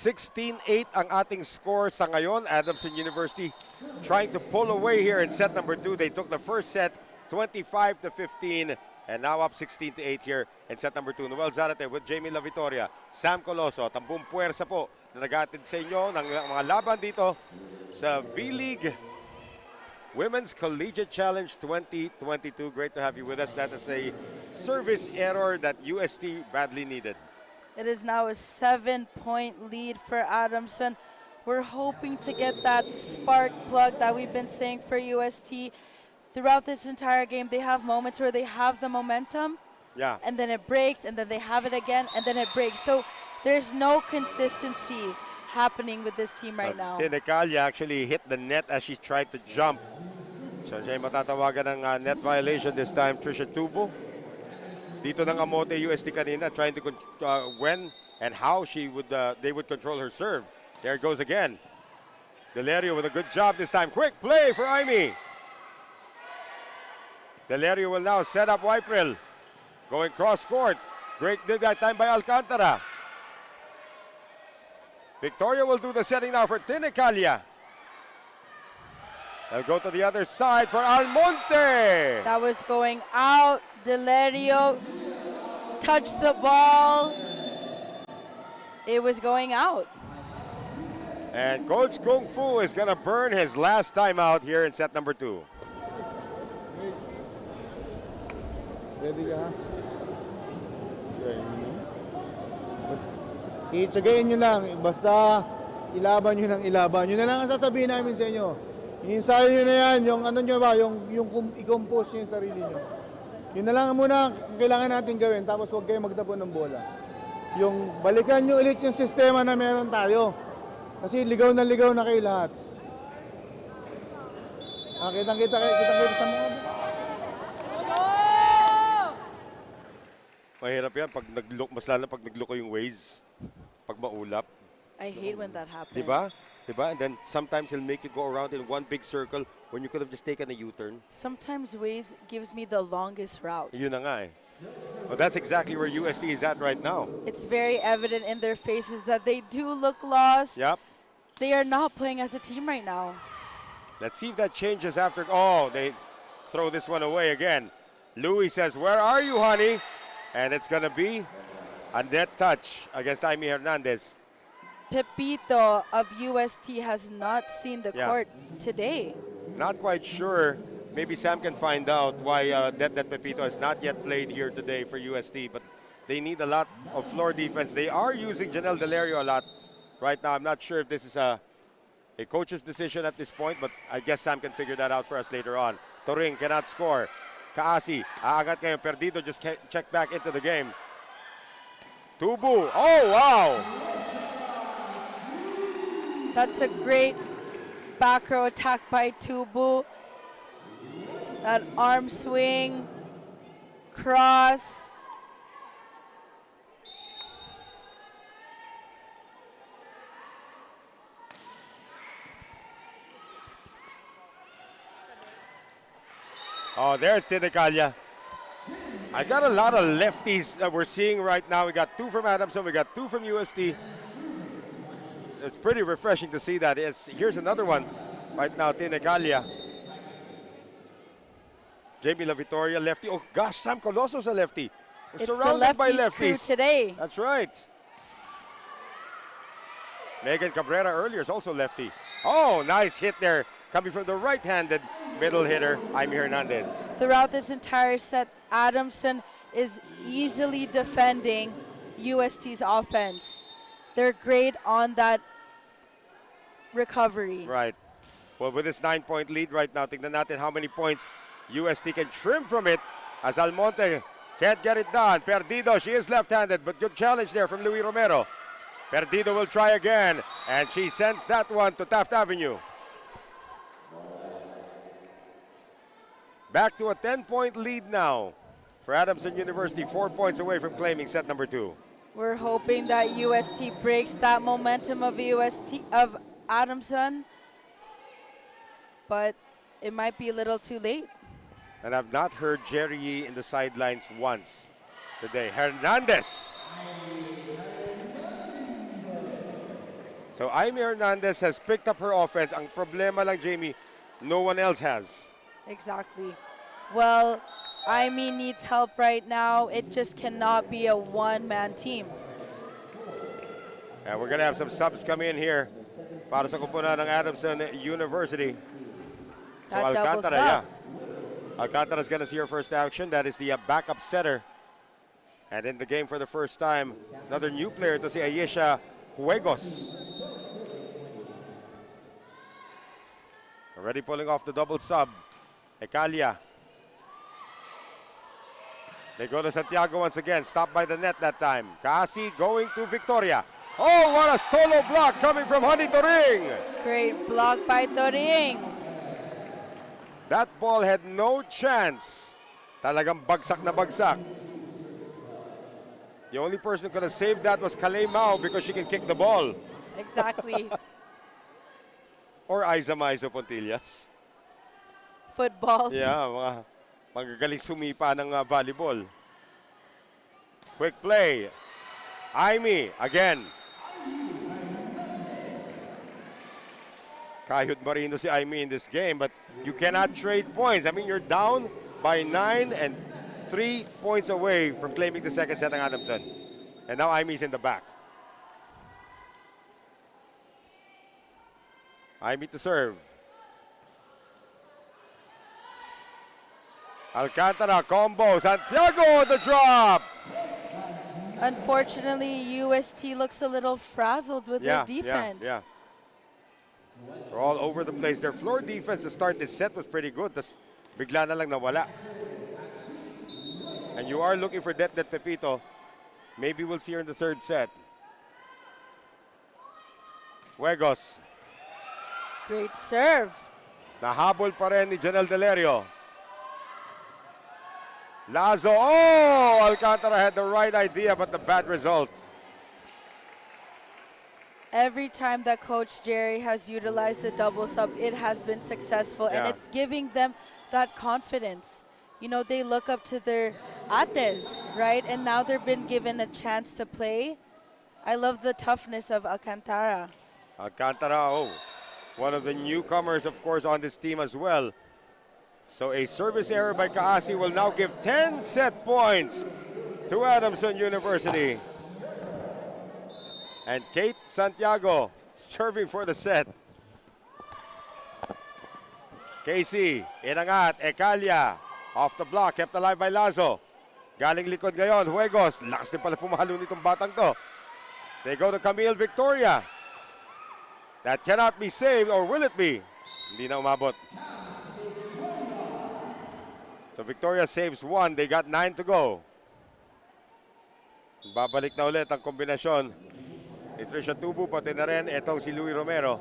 16-8 ang ating score sa ngayon. Adamson University trying to pull away here in set number 2. They took the first set 25-15 and now up 16-8 here in set number 2. Noel Zarate with Jamie La Victoria, Sam Coloso, Tambong Puwersa po na nag-aatid sa inyo ng mga laban dito sa vleague Women's Collegiate Challenge 2022. Great to have you with us. That is a service error that UST badly needed. It is now a 7-point lead for Adamson. We're hoping to get that spark plug that we've been saying for UST. Throughout this entire game, they have moments where they have the momentum, and then it breaks, and then they have it again, and then it breaks. So there's no consistency happening with this team right now. Tinekalia actually hit the net as she tried to jump. So siya matatawagan ng net violation this time, Trisha Tubo. Dito ng amote UST kanina, trying to when and how they would control her serve. There it goes again. Delerio with a good job this time. Quick play for Aimee. Delerio will now set up Wypril. Going cross court. Great did that time by Alcantara. Victoria will do the setting now for Tinekalia. They'll go to the other side for Almonte. That was going out. Delerio touched the ball. It was going out. And Coach Kung Fu is going to burn his last time out here in set number 2. Ready ka? Itsagayin nyo lang. Basta ilaban nyo ng ilaban. Yun na lang ang sasabihin namin sa inyo. Ininsayo nyo na yan. Yung ano nyo ba? Yung i-compose nyo yung sarili nyo. Yun na lang muna ang kailangan natin gawin. Tapos huwag kayo magtapon ng bola. Yung balikan nyo ulit yung sistema na meron tayo. Kasi ligaw na kayo lahat. Kitang-kita sa mga. Mahirap yan pag mas lalo pag nagluko yung Waze. Pag maulap. I hate when that happens. Diba? And then sometimes he'll make you go around in one big circle when you could have just taken a U-turn. Sometimes Waze gives me the longest route. Yun na nga eh. Well, that's exactly where UST is at right now. It's very evident in their faces that they do look lost. Yep. They are not playing as a team right now. Let's see if that changes after. Oh, they throw this one away again. Louis says, "Where are you, honey?" And it's going to be a net touch against Aimee Hernandez. Pepito of UST has not seen the court today. Not quite sure. Maybe Sam can find out why that Pepito has not yet played here today for UST, but they need a lot of floor defense. They are using Janelle Delerio a lot right now. I'm not sure if this is a coach's decision at this point, but I guess Sam can figure that out for us later on. Toring cannot score. Kaasi, aagat kayo. Perdido just check back into the game. Tubu, oh wow! That's a great back row attack by Tubu. That arm swing, cross. Oh, there's Tinecalla. I got a lot of lefties that we're seeing right now. We got 2 from Adamson, we got 2 from UST. It's pretty refreshing to see that. Here's another one right now, Tinecalla. Jamie La Victoria, lefty. Oh gosh, Sam Coloso's a lefty. We're It's surrounded by the lefties crew lefties today. That's right. Megan Cabrera earlier is also lefty. Oh, nice hit there. Coming from the right-handed middle hitter, Jaime Hernandez. Throughout this entire set, Adamson is easily defending UST's offense. They're great on that recovery. Right. Well, with this 9-point lead right now, tignan natin how many points UST can trim from it as Almonte can't get it done. Perdido, she is left-handed, but good challenge there from Luis Romero. Perdido will try again, and she sends that one to Taft Avenue. Back to a 10-point lead now for Adamson University, 4 points away from claiming set number 2. We're hoping that UST breaks that momentum of Adamson, but it might be a little too late. And I've not heard Jerry Yee in the sidelines once today. Hernandez. So Jaime Hernandez has picked up her offense. Ang problema lang, Jamie, no one else has. Exactly. Well, Jaime needs help right now. It just cannot be a one-man team. And we're going to have some subs come in here para sa kupunan ng Adamson University. So That double Alcantara, sub. Alcantara's going to see her first action. That is the backup setter. And in the game for the first time, another new player to si Ayesha Juegos. Already pulling off the double sub. Ecalia. They go to Santiago once again. Stopped by the net that time. Kasi going to Victoria. Oh, what a solo block coming from Honey Toring. Great block by Toring. That ball had no chance. Talagang bagsak na bagsak. The only person who could have saved that was Kalei Mao because she can kick the ball. Exactly. Or Aiza Maizo Pontillas. Football. Yeah, mga magagaling sumipa ng volleyball. Quick play. Jaime, again. Kayod Marino si Jaime in this game, but you cannot trade points. I mean, you're down by 9 and 3 points away from claiming the second set ng Adamson. And now Jaime's in the back. Jaime to serve. Alcantara combo. Santiago the drop. Unfortunately, UST looks a little frazzled with their defense. Yeah. They're all over the place. Their floor defense to start this set was pretty good. Tas bigla na lang nawala. And you are looking for Det Pepito. Maybe we'll see her in the third set. Juegos. Great serve. Nahabol pa rin ni Janelle Delerio. Lazo. Oh! Alcantara had the right idea but the bad result. Every time that Coach Jerry has utilized the double sub, it has been successful, and it's giving them that confidence. You know, they look up to their ates, right? And now they've been given a chance to play. I love the toughness of Alcantara. Alcantara, one of the newcomers, of course, on this team as well. So a service error by Kaasi will now give 10 set points to Adamson University. And Kate Santiago serving for the set. Casey, inangat, Ecalia, off the block, kept alive by Lazo. Galing likod ngayon, Juegos. Lakas din pala pumahalo nitong batang to. They go to Camille Victoria. That cannot be saved, or will it be? Hindi na umabot. So Victoria saves 1. They got 9 to go. Babalik na ulit ang kombinasyon ni Trisha Tubu, pati na rin itong si Louie Romero.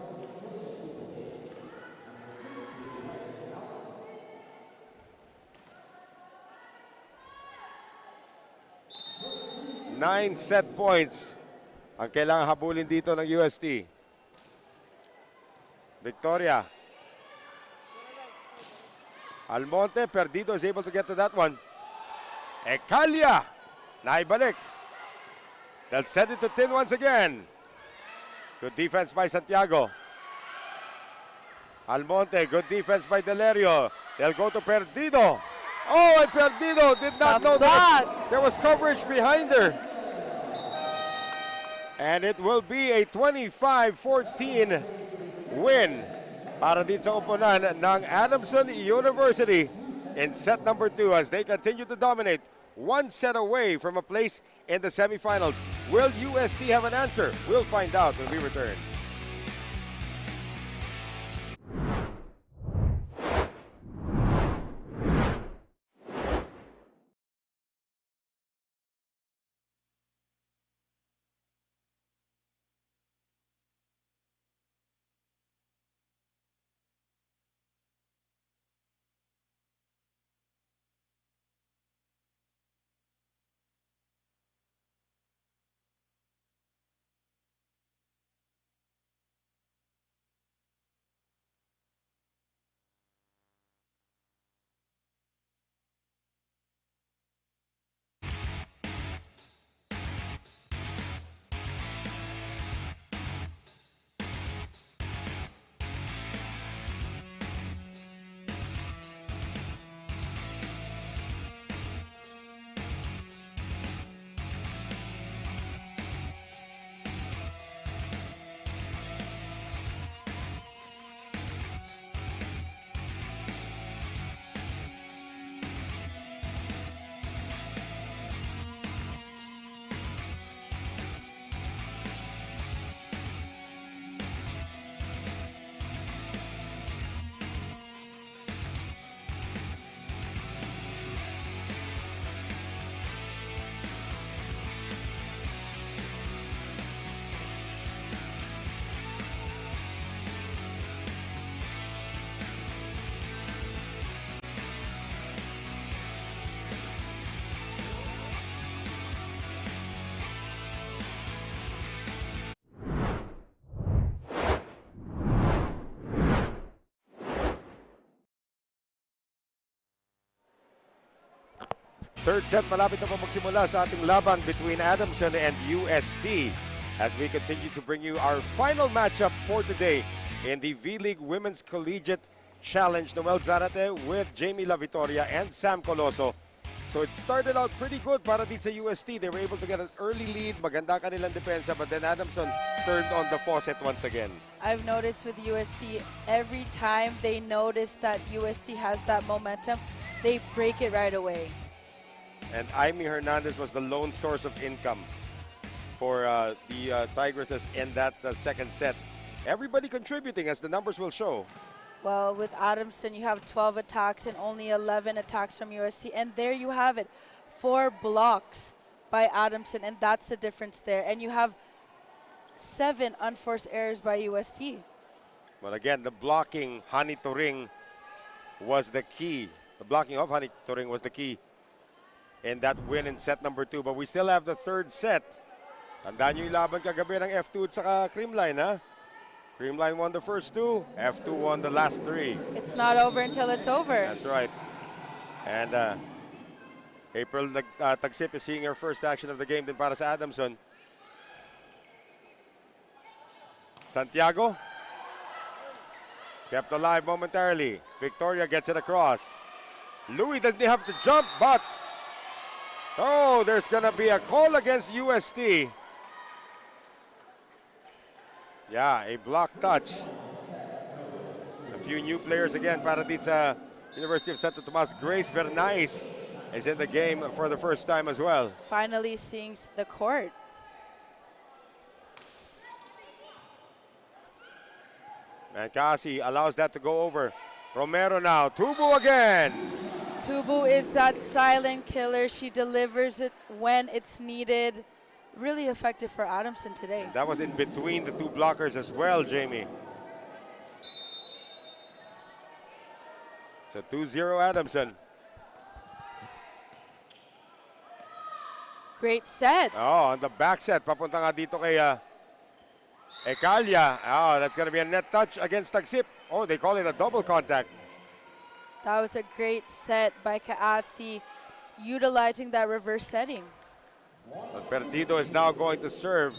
Nine set points ang kailangan habulin dito ng UST. Victoria. Almonte, Perdido is able to get to that one. Ecalia, naibalik. They'll send it to Tin once again. Good defense by Santiago. Almonte, good defense by Delerio. They'll go to Perdido. Oh, and Perdido did not know that there was coverage behind her. And it will be a 25-14 win para dito sa upunan ng Adamson University in set number 2 as they continue to dominate, one set away from a place in the semifinals. Will UST have an answer? We'll find out when we return. Third set, malapit na po magsimula sa ating laban between Adamson and UST as we continue to bring you our final matchup for today in the vleague Women's Collegiate Challenge. Noel Zarate with Jamie La Victoria and Sam Coloso. So it started out pretty good para dito sa UST. They were able to get an early lead. Maganda kanilang depensa, but then Adamson turned on the faucet once again. I've noticed with UST, every time they notice that UST has that momentum, they break it right away. And Aimee Hernandez was the lone source of income for the Tigresses in that second set. Everybody contributing, as the numbers will show. Well, with Adamson, you have 12 attacks and only 11 attacks from UST. And there you have it, 4 blocks by Adamson, and that's the difference there. And you have 7 unforced errors by UST. Well, again, the blocking Hani Turing was the key. The blocking of Hani Turing was the key in that win in set number 2. But we still have the third set. Tandaan nyo yung laban kagabi ng F2 at saka Creamline, ha? Creamline won the first 2, F2 won the last 3. It's not over until it's over. That's right. And April Tagsip is seeing her first action of the game din para sa Adamson. Santiago kept alive momentarily. Victoria gets it across. Louie doesn't have to jump, but oh, there's gonna be a call against UST. Yeah, a block touch. A few new players again para dito sa University of Santo Tomas. Grace Vernais is in the game for the first time as well. Finally seeing the court. And Kasi allows that to go over. Romero now, Tubu again. Tubu is that silent killer. She delivers it when it's needed. really effective for Adamson today. That was in between the two blockers as well, Jamie. So 2-0 Adamson. Great set. Oh, on the back set. Papunta nga dito kay Ecalia. Oh, that's going to be a net touch against Tagsip. Oh, they call it a double contact. That was a great set by Kaasi, utilizing that reverse setting. But Perdido is now going to serve.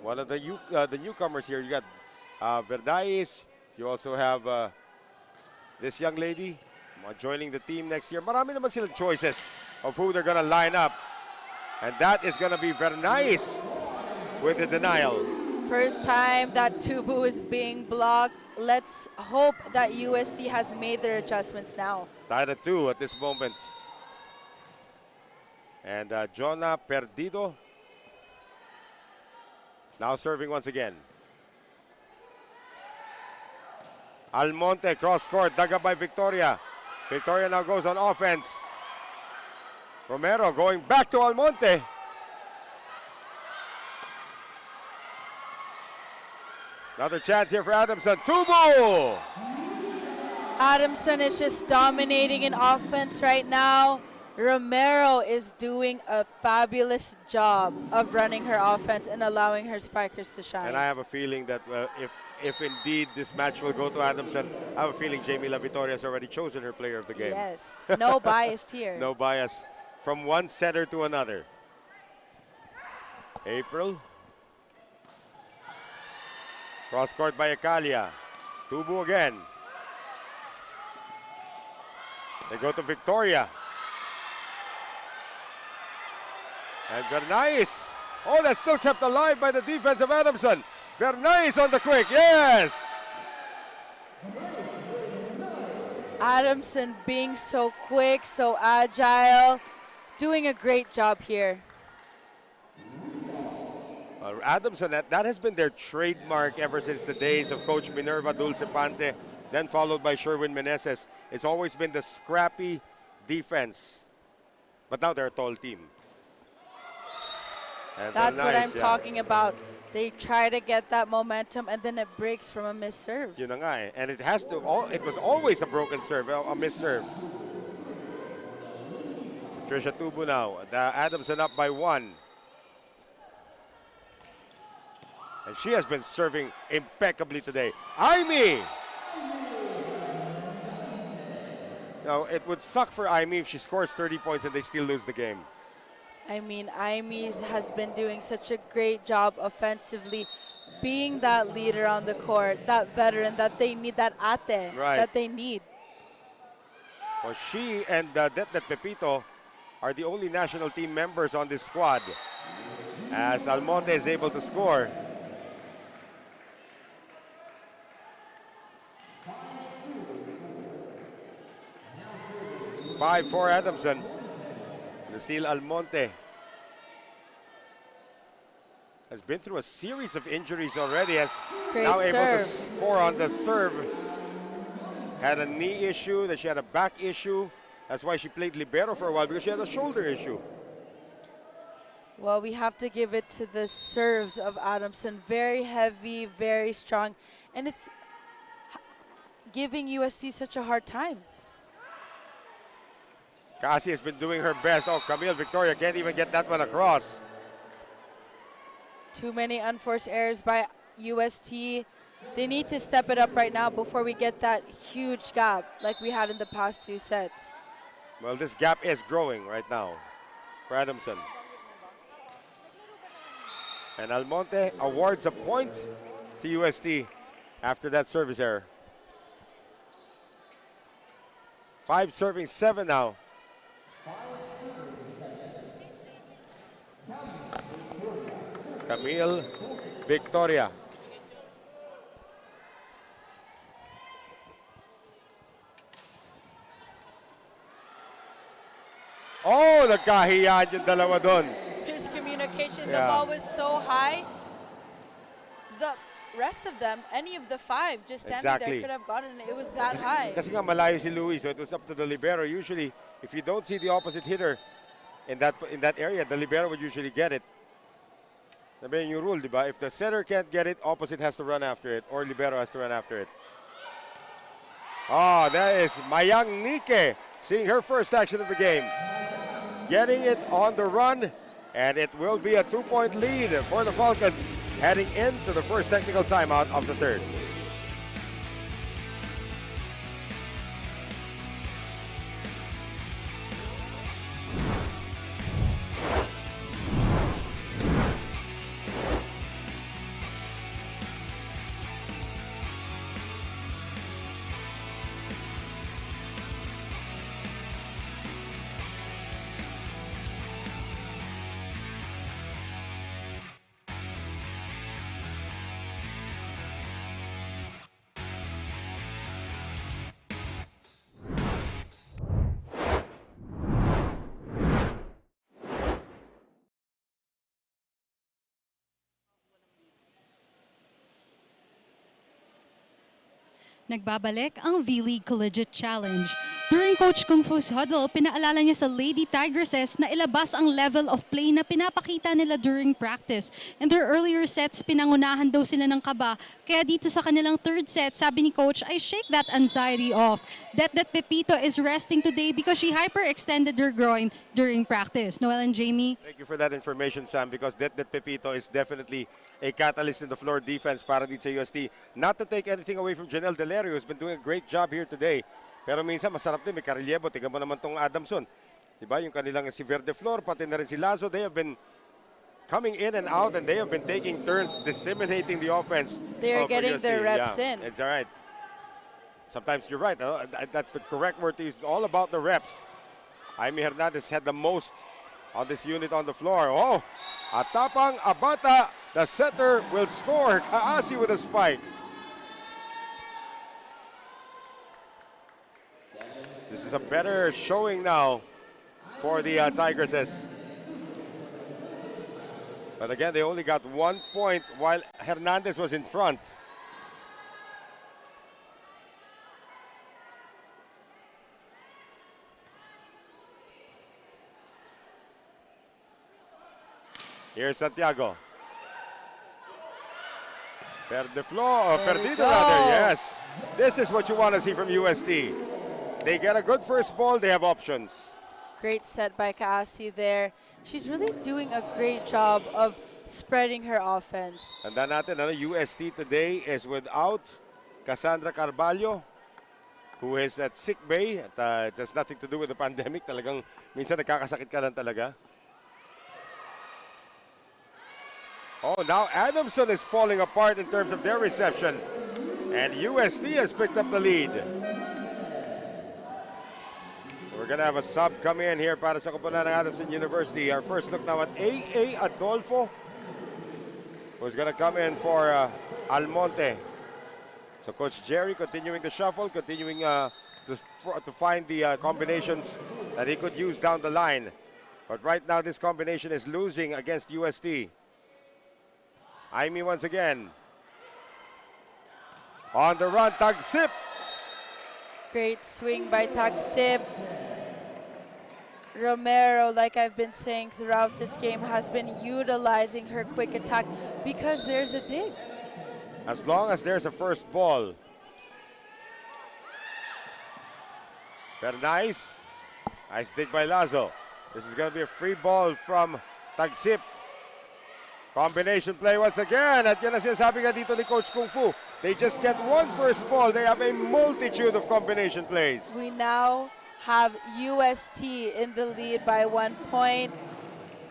One of the newcomers here. You got Verdais. You also have this young lady joining the team next year. Marami naman silang choices of who they're going to line up. And that is going to be Verdais with the denial. First time that Tubu is being blocked. Let's hope that UST has made their adjustments now. Tied at 2 at this moment. And Jonah Perdido now serving once again. Almonte cross court, dug up by Victoria. Victoria now goes on offense. Romero going back to Almonte. Another chance here for Adamson. Tubu! Adamson is just dominating in offense right now. Romero is doing a fabulous job of running her offense and allowing her spikers to shine. And I have a feeling that if indeed this match will go to Adamson, I have a feeling Jamie La Victoria has already chosen her player of the game. Yes, no bias here. No bias from one setter to another. April. Cross court by Ecalia. Tubu again. They go to Victoria. And Vernais. Oh, that's still kept alive by the defense of Adamson. Vernais on the quick, yes! Adamson being so quick, so agile, doing a great job here. Adamson, that has been their trademark ever since the days of Coach Minerva Dulcepante, then followed by Sherwin Meneses. It's always been the scrappy defense. But now they're a tall team. And that's what I'm yeah. talking about. They try to get that momentum and then it breaks from a missed serve. Yun na nga eh. And it was always a broken serve, a missed serve. Trisha Tubu now. Adamson up by 1. And she has been serving impeccably today. Aimee! Now, it would suck for Aimee if she scores 30 points and they still lose the game. I mean, Aimee has been doing such a great job offensively, being that leader on the court, that veteran that they need, that ate that they need. Well, she and Det Pepito are the only national team members on this squad, as Almonte is able to score. Five for Adamson. Lucille Almonte has been through a series of injuries already, has now able to score on the serve. Had a knee issue, then she had a back issue. That's why she played libero for a while, because she had a shoulder issue. Well, we have to give it to the serves of Adamson. Very heavy, very strong, and it's giving USC such a hard time. Cassie has been doing her best. Oh, Camille Victoria can't even get that one across. Too many unforced errors by UST. They need to step it up right now before we get that huge gap like we had in the past 2 sets. Well, this gap is growing right now for Adamson. And Almonte awards a point to UST after that service error. 5 serving 7 now. Camille Victoria. Oh, nagkahiyaan yung dalawa doon. Miscommunication. The ball was so high. The rest of them, any of the 5 just standing there could have gotten it. It was that high. Kasi nga malayo si Louis, so it was up to the libero. Usually, if you don't see the opposite hitter, in that area, the libero would usually get it. Sabi yung rule, di ba? If the setter can't get it, opposite has to run after it, or libero has to run after it. Oh, that is Mayang Nike seeing her first action of the game. Getting it on the run, and it will be a 2-point lead for the Falcons heading into the first technical timeout of the third. Nagbabalik ang vleague Collegiate Challenge. During Coach Kung Fu's huddle, pinaalala niya sa Lady Tigresses na ilabas ang level of play na pinapakita nila during practice. In their earlier sets, pinangunahan daw sila ng kaba. Kaya dito sa kanilang third set, sabi ni Coach, I shake that anxiety off. That Pepito is resting today because she hyperextended her groin during practice. Noel and Jamie? Thank you for that information, Sam, because that Pepito is definitely a catalyst in the floor defense para dito sa UST. Not to take anything away from Janelle Delerio, who's been doing a great job here today. Pero minsan masarap din, may karelyebo. Tingnan mo naman tong Adamson. Diba? Yung kanilang si Verde Flor, pati na rin si Lazo, they have been coming in and out, and they have been taking turns disseminating the offense. They're getting UST. their reps in. It's all right. Sometimes you're right. That's the correct word to use. It's all about the reps. Jaime Hernandez had the most on this unit on the floor. Oh, Atapang Abata, the setter, will score. Kaasi with a spike. This is a better showing now for the Tigresses. But again, they only got 1 point while Hernandez was in front. Here's Santiago. Perdido rather, yes. This is what you want to see from UST. They get a good first ball, they have options. Great set by Kaasi there. She's really doing a great job of spreading her offense. Tandaan natin, UST today is without Cassandra Carvalho, who is at sick bay. At, it has nothing to do with the pandemic. Talagang minsan nagkakasakit ka lang talaga. Oh, now Adamson is falling apart in terms of their reception. And UST has picked up the lead. We're going to have a sub come in here para sa koponan ng Adamson University. Our first look now at A.A. Adolfo, who's going to come in for Almonte. So Coach Jerry continuing the shuffle, continuing to find the combinations that he could use down the line. But right now this combination is losing against UST. Jaime once again. On the run, Tagsip. Great swing by Tagsip. Romero, like I've been saying throughout this game, has been utilizing her quick attack because there's a dig. As long as there's a first ball. Very nice. Nice dig by Lazo. This is going to be a free ball from Tagsip. Combination play once again. At yan ang sinasabi nga dito ni Coach Kung Fu. They just get one first ball. They have a multitude of combination plays. We now have UST in the lead by 1 point.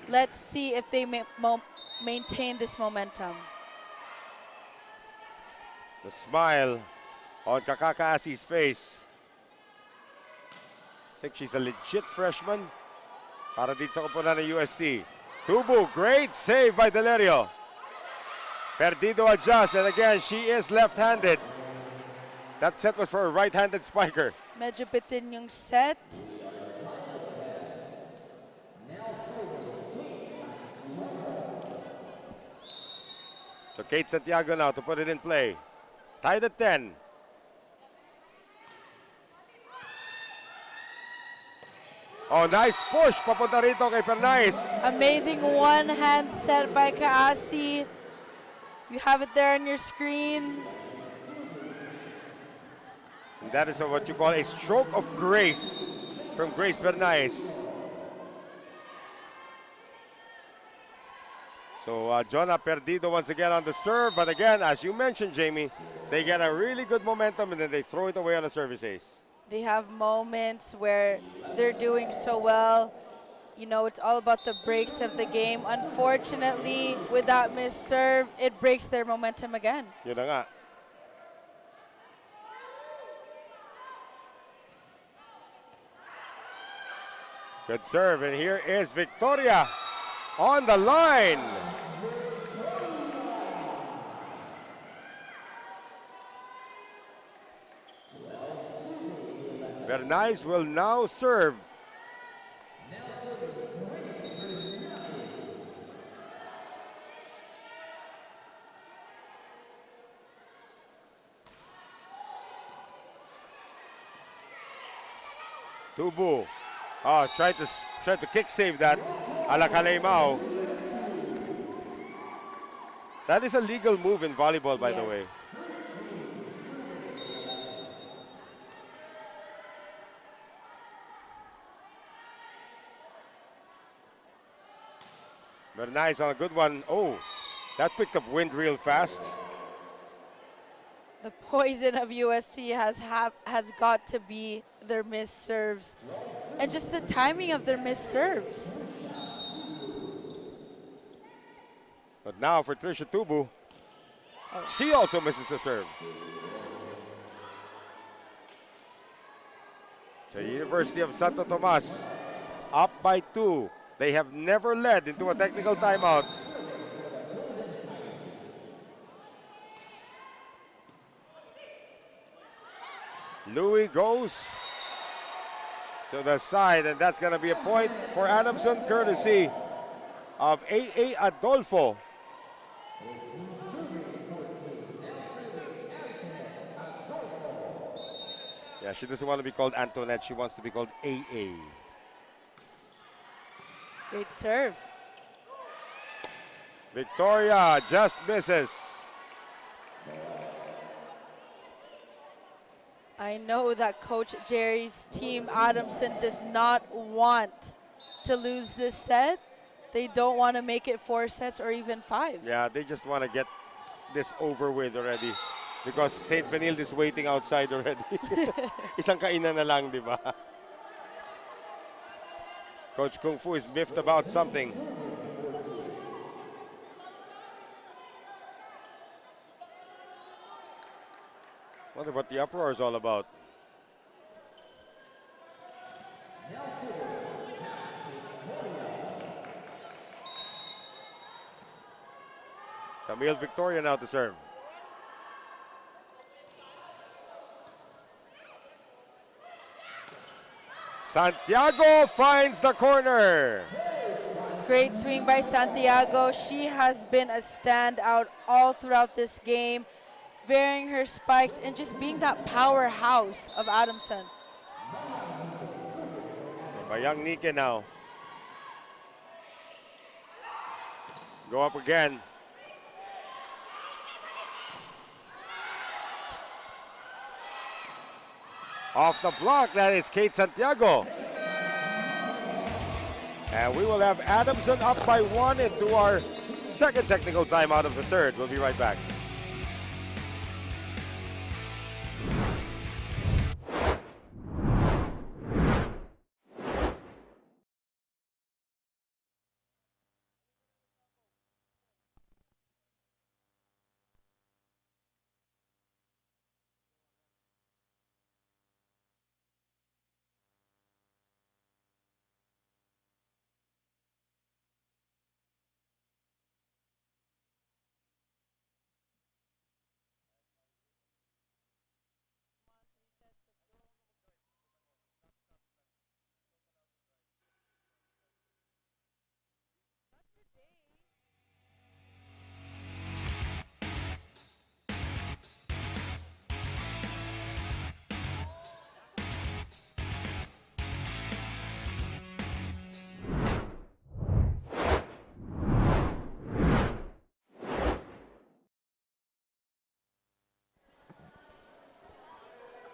Let's see if they maintain this momentum. The smile on Kakakaasi's face. I think she's a legit freshman para dito sa koponan ng UST. Tubu, great save by Delerio. Perdido adjust, and again, she is left-handed. That set was for a right-handed spiker. Medyo bitin yung set. So Kate Santiago now to put it in play. Tied at 10. Oh, nice push. Papunta rito kay Pernaez. Amazing one-hand set by Kaasi. You have it there on your screen. And that is what you call a stroke of grace from Grace Pernaez. So Jonah Perdido once again on the serve. But again, as you mentioned, Jamie, they get a really good momentum and then they throw it away on a service ace. They have moments where they're doing so well. You know, it's all about the breaks of the game. Unfortunately, with that missed serve, it breaks their momentum again. Yun na nga. Good serve, and here is Victoria on the line. Pernaez will now serve. Tubu. Oh, tried to kick save that. Ala Kalaimao. That is a legal move in volleyball, by the way. Very nice on a good one. Oh, that picked up wind real fast. The poison of UST has got to be their missed serves and just the timing of their missed serves. But now for Trisha Tubu, she also misses a serve. So University of Santo Tomas up by 2. They have never led into a technical timeout. Louis goes to the side, and that's going to be a point for Adamson, courtesy of A.A. Adolfo. Yeah, she doesn't want to be called Antoinette. She wants to be called A.A. Great serve. Victoria just misses. I know that Coach Jerry's team, Adamson, does not want to lose this set. They don't want to make it 4 sets or even 5. Yeah, they just want to get this over with already because St. Benilde is waiting outside already. Isang kainan na lang, di ba? Coach Kung Fu is miffed about something. Wonder what the uproar is all about. Camille Victoria now to serve. Santiago finds the corner. Great swing by Santiago. She has been a standout all throughout this game, varying her spikes and just being that powerhouse of Adamson. Bayang Nike now. Go up again. Off the block, that is Kate Santiago. And we will have Adamson up by 1 into our second technical timeout of the third. We'll be right back.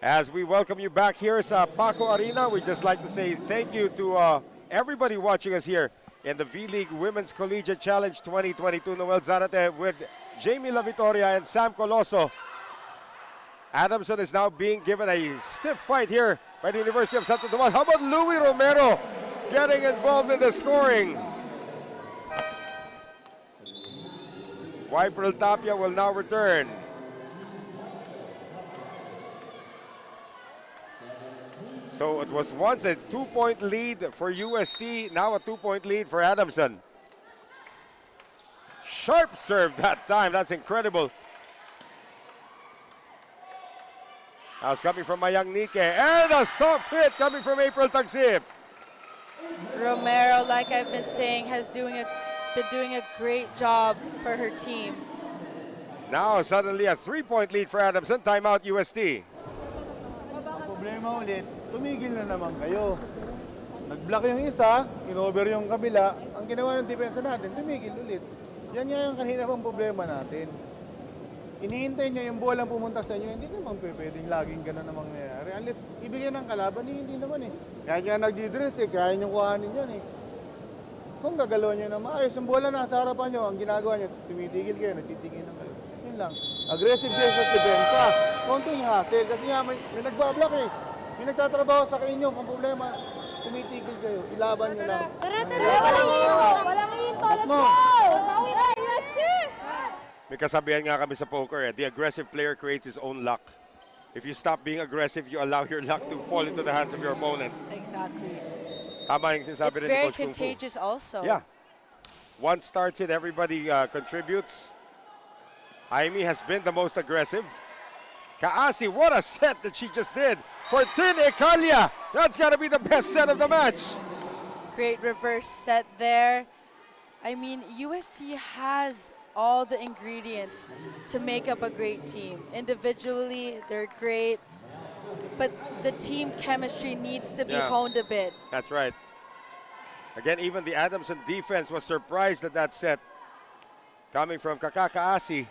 As we welcome you back here sa Paco Arena, we'd just like to say thank you to everybody watching us here in the V-League Women's Collegiate Challenge 2022. Noel Zarate with Jamie La Victoria and Sam Coloso. Adamson is now being given a stiff fight here by the University of Santo Tomas. How about Louis Romero getting involved in the scoring? Wiperl Tapia will now return. So it was once a 2-point lead for UST, now a 2-point lead for Adamson. Sharp serve that time, that's incredible. That was coming from Mayang Nike, and a soft hit coming from April Tagsip. Romero, like I've been saying, has been doing a great job for her team. Now suddenly a 3-point lead for Adamson, timeout UST. Problema ulit, tumigil na naman kayo. Nag-block yung isa, in-over yung kabila. Ang ginawa ng depensa natin, tumigil ulit. Yan nga yung kanina pang problema natin. Inihintay nyo yung bola pumunta sa inyo, hindi naman pwedeng laging gano'n na mangyayari. Unless ibigay ng kalaban, hindi naman eh. Kaya kaya nagdidress eh, kaya nyo kuhanin yan eh. Kung gagalawan nyo na maayos, yung bola nasa harapan nyo, ang ginagawa nyo, tumitigil kayo, nagtitigil na kayo. Yun lang. Aggressive game sa depensa. Konting hassle, kasi nga may nagbablock eh. May nagtatrabaho sa inyo, pang problema, tumitigil kayo, ilaban nyo lang. Walang hinto, let's go! UST! May kasabihan nga kami sa poker, the aggressive player creates his own luck. If you stop being aggressive, you allow your luck to fall into the hands of your opponent. Exactly. Tama yung sinasabi It's rin ni very Coach Kung Fu. contagious also. Yeah. Once starts it, everybody contributes. Aimee has been the most aggressive. Kaasi, what a set that she just did for Tin Ekalia. That's got to be the best set of the match. Great reverse set there. I mean, UST has all the ingredients to make up a great team. Individually, they're great, but the team chemistry needs to be honed a bit. That's right. Again, even the Adamson defense was surprised at that set. Coming from Kakakaasi.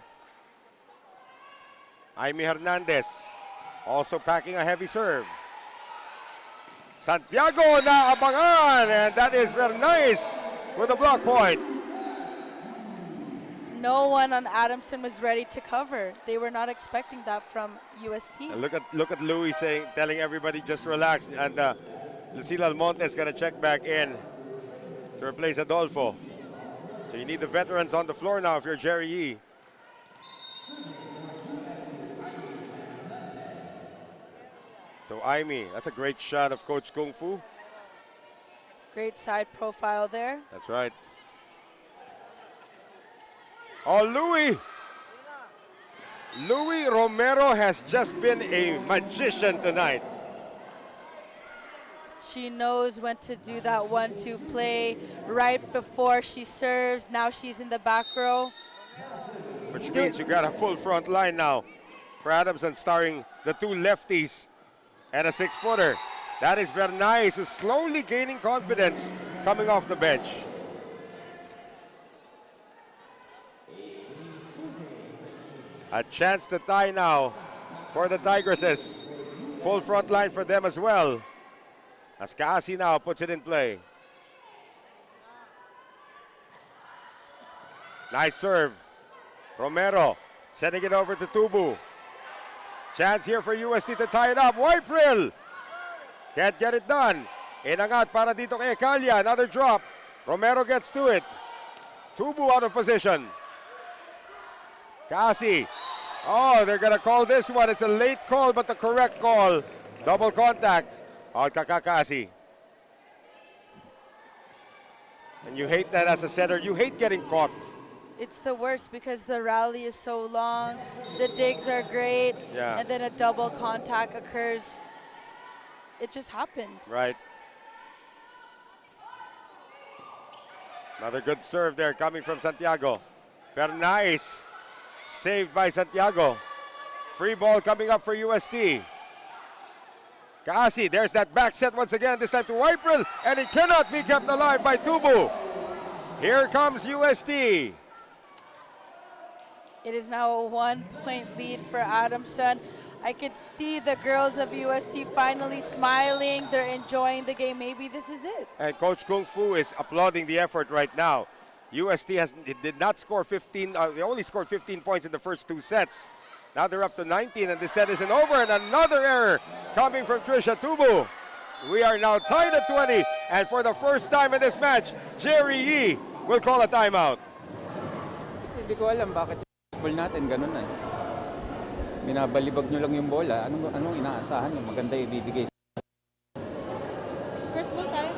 Aimee Hernandez also packing a heavy serve. Santiago na abangan, and that is very nice with a block point. No one on Adamson was ready to cover. They were not expecting that from UST. And look at Louis telling everybody just relax, and Lucila Almonte is going to check back in to replace Adolfo. So you need the veterans on the floor now if you're Jerry Yee. So Aimee, that's a great shot of Coach Kung Fu. Great side profile there. That's right. Oh, Louis Romero has just been a magician tonight. She knows when to do that 1-2 play right before she serves. Now she's in the back row. Which means you got a full front line now for Adamson, starring the two lefties and a 6-footer. That is very nice, who's slowly gaining confidence coming off the bench. A chance to tie now for the Tigresses. Full front line for them as well. As Kaasi now puts it in play. Nice serve. Romero sending it over to Tubu. Chance here for UST to tie it up. Wiperl can't get it done. Inangat para dito kay Ekalia. Another drop. Romero gets to it. Tubu out of position. Kaasi. Oh, they're going to call this one. It's a late call, but the correct call. Double contact on Kakakaasi. And you hate that as a setter. You hate getting caught. It's the worst because the rally is so long. The digs are great. Yeah. And then a double contact occurs. It just happens. Right. Another good serve there coming from Santiago. Very nice. Saved by Santiago. Free ball coming up for UST. Kaasi, there's that back set once again, this time to Wiperl, and it cannot be kept alive by Tubu. Here comes UST. It is now a 1-point lead for Adamson. I could see the girls of UST finally smiling. They're enjoying the game. Maybe this is it. And Coach Kung Fu is applauding the effort right now. UST did not score 15. They only scored 15 points in the first 2 sets. Now they're up to 19, and this set isn't over. And another error coming from Trisha Tubu. We are now tied at 20, and for the first time in this match, Jerry Yee will call a timeout. Kasi hindi ko alam bakit yung ball natin ganun na. Binabalibag nyo lang yung bola. Anong inaasahan nyo? Maganda ibibigay. First ball tayo.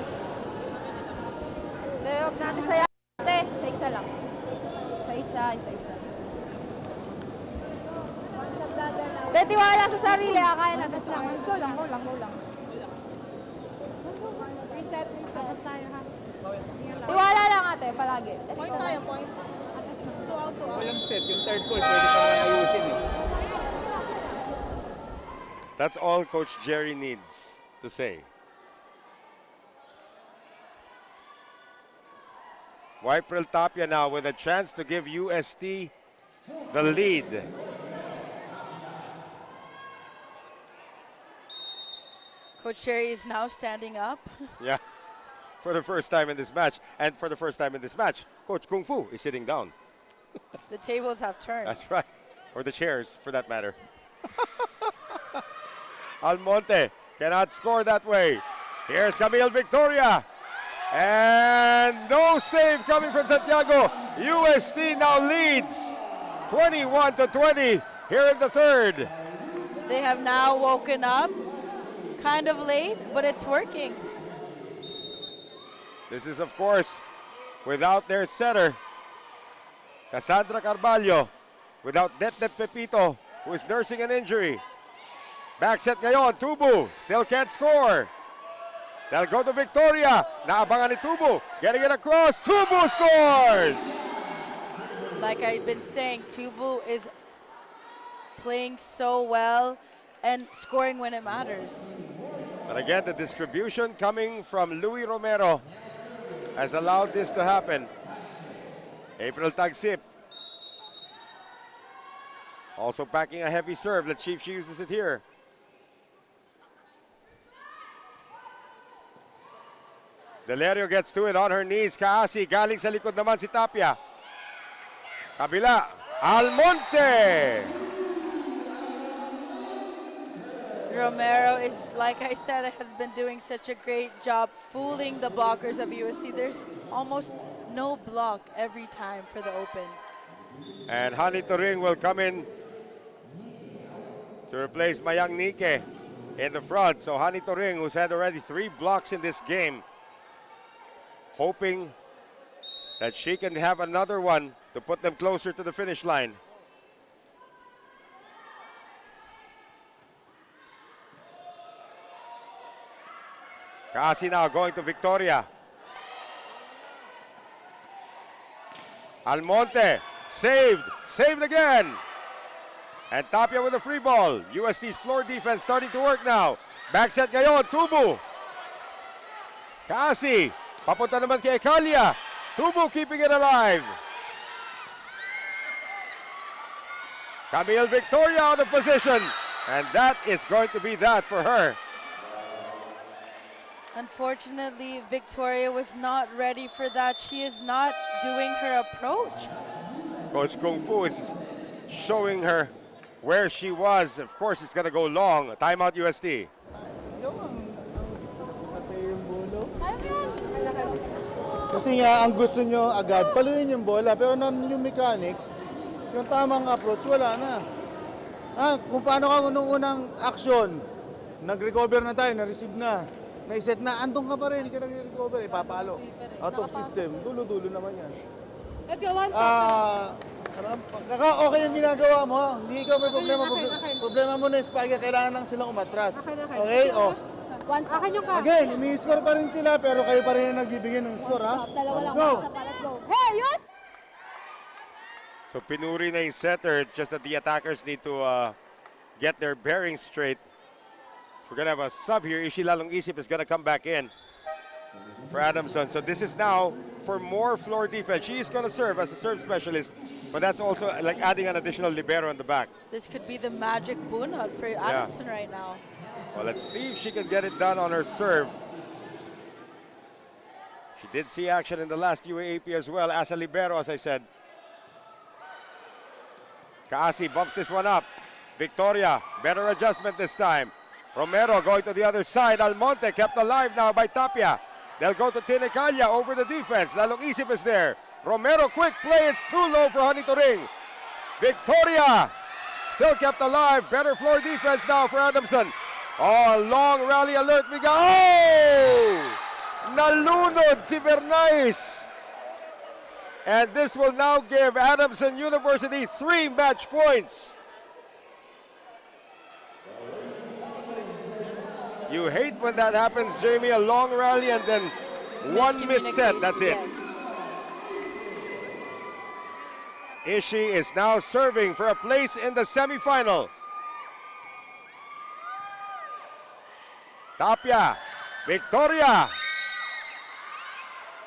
Huwag natin saya. Isa-isa lang. Isa-isa. Tiwala sa sarili. Kaya na. Let's go lang. Reset. Tapos tayo ha. Tiwala lang ate, palagi. Point tayo, point. Walang set. Yung third ball, pwede pa naman ayusin eh. That's all Coach Jerry needs to say. Wypril Tapia now with a chance to give UST the lead. Coach Jerry is now standing up. Yeah, for the first time in this match. And for the first time in this match, Coach Kung Fu is sitting down. The tables have turned. That's right. Or the chairs, for that matter. Almonte cannot score that way. Here's Camille Victoria. And no save coming from Santiago. UST now leads 21-20 here in the third. They have now woken up. Kind of late, but it's working. This is, of course, without their setter, Cassandra Carvalho, without Det Pepito, who is nursing an injury. Back set ngayon, Tubu still can't score. They'll go to Victoria. Naabangan ni Tubu, getting it across. Tubu scores! Like I've been saying, Tubu is playing so well and scoring when it matters. But again, the distribution coming from Louis Romero has allowed this to happen. April Tagsip also packing a heavy serve. Let's see if she uses it here. Delerio gets to it on her knees. Kaasi, galing sa likod naman si Tapia. Kabila, Almonte! Romero is, like I said, has been doing such a great job fooling the blockers of USC. There's almost no block every time for the open. And Hani Turing will come in to replace Mayang Nike in the front. So Hani Turing, who's had already 3 blocks in this game, hoping that she can have another one to put them closer to the finish line. Kasi now going to Victoria. Almonte, saved again. And Tapia with a free ball. UST's floor defense starting to work now. Back set ngayon, Tubu. Kasi, papunta naman kay Kalia. Tubu keeping it alive. Camille Victoria out of position. And that is going to be that for her. Unfortunately, Victoria was not ready for that. She is not doing her approach. Coach Kung Fu is showing her where she was. Of course, it's going to go long. Timeout UST. Kasi nga, ang gusto nyo agad, paluin yung bola. Pero yung mechanics, yung tamang approach, wala na. Kung paano ka nung unang action, nag-recover na tayo, na-receive na. Na-set na, andun ka pa rin, hindi ka nag-recover, ipapalo. Out of system, dulo-dulo naman yan. Let's go, one stop. Okay yung ginagawa mo, hindi ikaw may problema. Problema mo na yung spiker, kailangan lang silang umatras. Okay? Oh. One stop. Akin yung ka. Again, umi-score pa rin sila, pero kayo pa rin yung nagbibigay ng score, ha? Dalawa lang. Go! Let's go. Hey, yun! So pinuri na yung setter. It's just that the attackers need to get their bearings straight. We're going to have a sub here. Ishi Lalong Isip is going to come back in. for Adamson. So this is now for more floor defense. She's going to serve as a serve specialist, but that's also like adding an additional libero in the back. This could be the magic bunot for Adamson right now. Well, let's see if she can get it done on her serve. She did see action in the last UAAP as well as a libero, as I said. Kaasi bumps this one up. Victoria, better adjustment this time. Romero going to the other side. Almonte kept alive now by Tapia. They'll go to Tinecalla over the defense. Lalong isip is there. Romero, quick play. It's too low for Honey Turing. Victoria still kept alive. Better floor defense now for Adamson. Oh, long rally alert. We go. Oh! Nalunod si Vernais. And this will now give Adamson University 3 match points. You hate when that happens, Jamie. A long rally and then one missed set. That's it. Yes. Ishii is now serving for a place in the semifinal. Tapia, Victoria.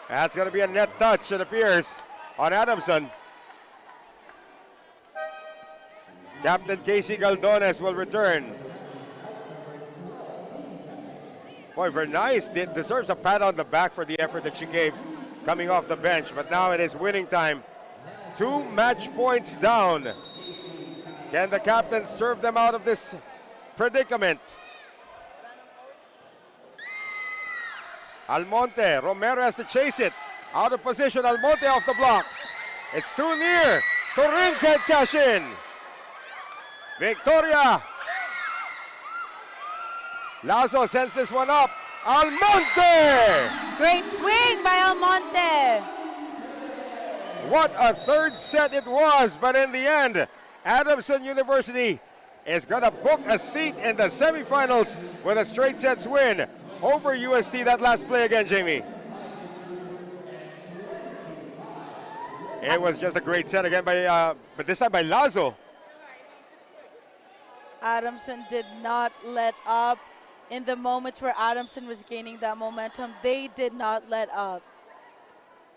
That's going to be a net touch, it appears, on Adamson. Captain Casey Galdones will return. Boy, Vernais deserves a pat on the back for the effort that she gave coming off the bench, but now it is winning time. 2 match points down. Can the captain serve them out of this predicament? Almonte, Romero has to chase it. Out of position, Almonte off the block. It's too near. Turing can't cash in. Victoria. Lazo sends this one up. Almonte! Great swing by Almonte. What a third set it was, but in the end, Adamson University is going to book a seat in the semifinals with a straight sets win over UST. That last play again, Jamie. It was just a great set again by, but this time by Lazo. Adamson did not let up. In the moments where Adamson was gaining that momentum, they did not let up.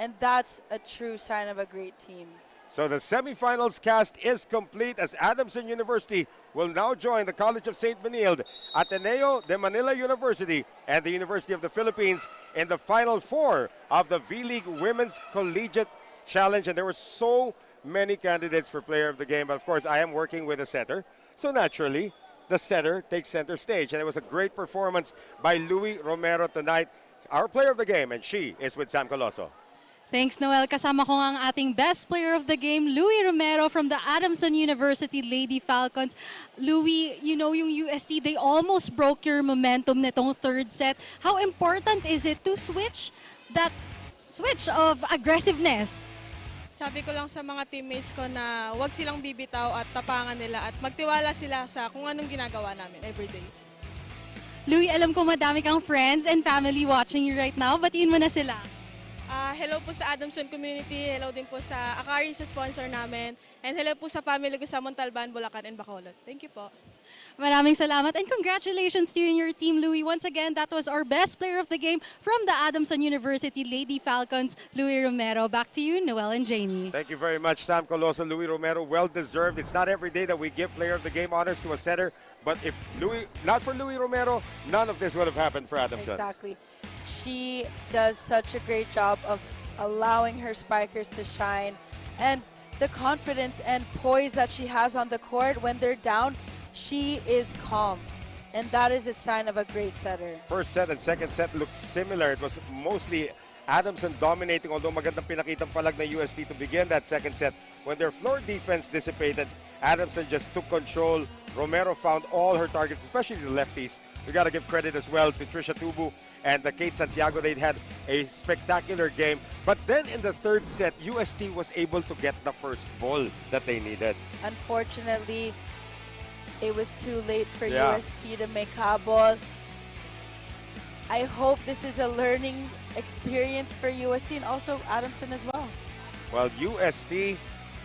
And that's a true sign of a great team. So the semifinals cast is complete as Adamson University will now join the College of St. Benilde, Ateneo de Manila University, and the University of the Philippines in the Final 4 of the vleague Women's Collegiate Challenge. And there were so many candidates for Player of the Game, but of course I am working with a setter, so naturally the setter takes center stage. And it was a great performance by Louie Romero tonight, our Player of the Game, and she is with Sam Coloso. Thanks, Noel. Kasama ko ang ating best player of the game, Louie Romero from the Adamson University Lady Falcons. Louie, you know yung UST, they almost broke your momentum nitong third set. How important is it to switch that switch of aggressiveness? Sabi ko lang sa mga teammates ko na huwag silang bibitaw at tapangan nila at magtiwala sila sa kung anong ginagawa namin everyday. Louie, alam ko madami kang friends and family watching you right now. Batiin mo na sila. Hello po sa Adamson community, hello din po sa Akari sa sponsor namin, and hello po sa family ko sa Montalban, Bulacan, and Bacolod. Thank you po. Maraming salamat and congratulations to you and your team, Louie. Once again, that was our best player of the game from the Adamson University Lady Falcons, Louie Romero. Back to you, Noel and Jamie. Thank you very much, Sam Coloso. Louie Romero, well deserved. It's not every day that we give Player of the Game honors to a setter, but if not for Louie Romero, none of this would have happened for Adamson. Exactly. She does such a great job of allowing her spikers to shine, and the confidence and poise that she has on the court when they're down, she is calm, and that is a sign of a great setter. First set and second set looked similar. It was mostly Adamson dominating, although magandang pinakitang palag na UST to begin that second set. When their floor defense dissipated, Adamson just took control. Romero found all her targets, especially the lefties. We got to give credit as well to Trisha Tubu and Kate Santiago. They had a spectacular game. But then in the third set, UST was able to get the first ball that they needed. Unfortunately, it was too late for UST to make habol. I hope this is a learning experience for UST and also Adamson as well. Well, UST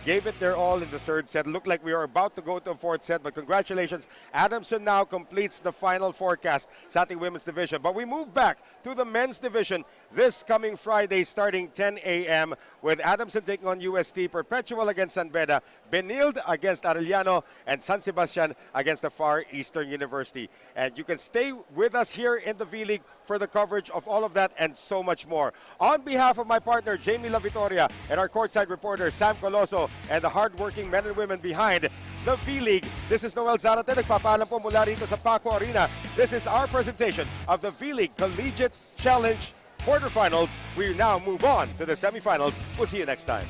gave it their all in the third set. Looked like we were about to go to a fourth set, but congratulations. Adamson now completes the final forecast sa ating women's division. But we move back to the men's division this coming Friday starting 10 a.m. with Adamson taking on UST, Perpetual against San Beda, Benilde against Arellano, and San Sebastian against the Far Eastern University. And you can stay with us here in the V-League for the coverage of all of that and so much more. On behalf of my partner, Jamie La Vitoria, and our courtside reporter, Sam Coloso, and the hardworking men and women behind the V-League, this is Noel Zarate, nagpapaalam po mula rito sa Paco Arena. This is our presentation of the V-League Collegiate Challenge quarterfinals. We now move on to the semifinals. We'll see you next time.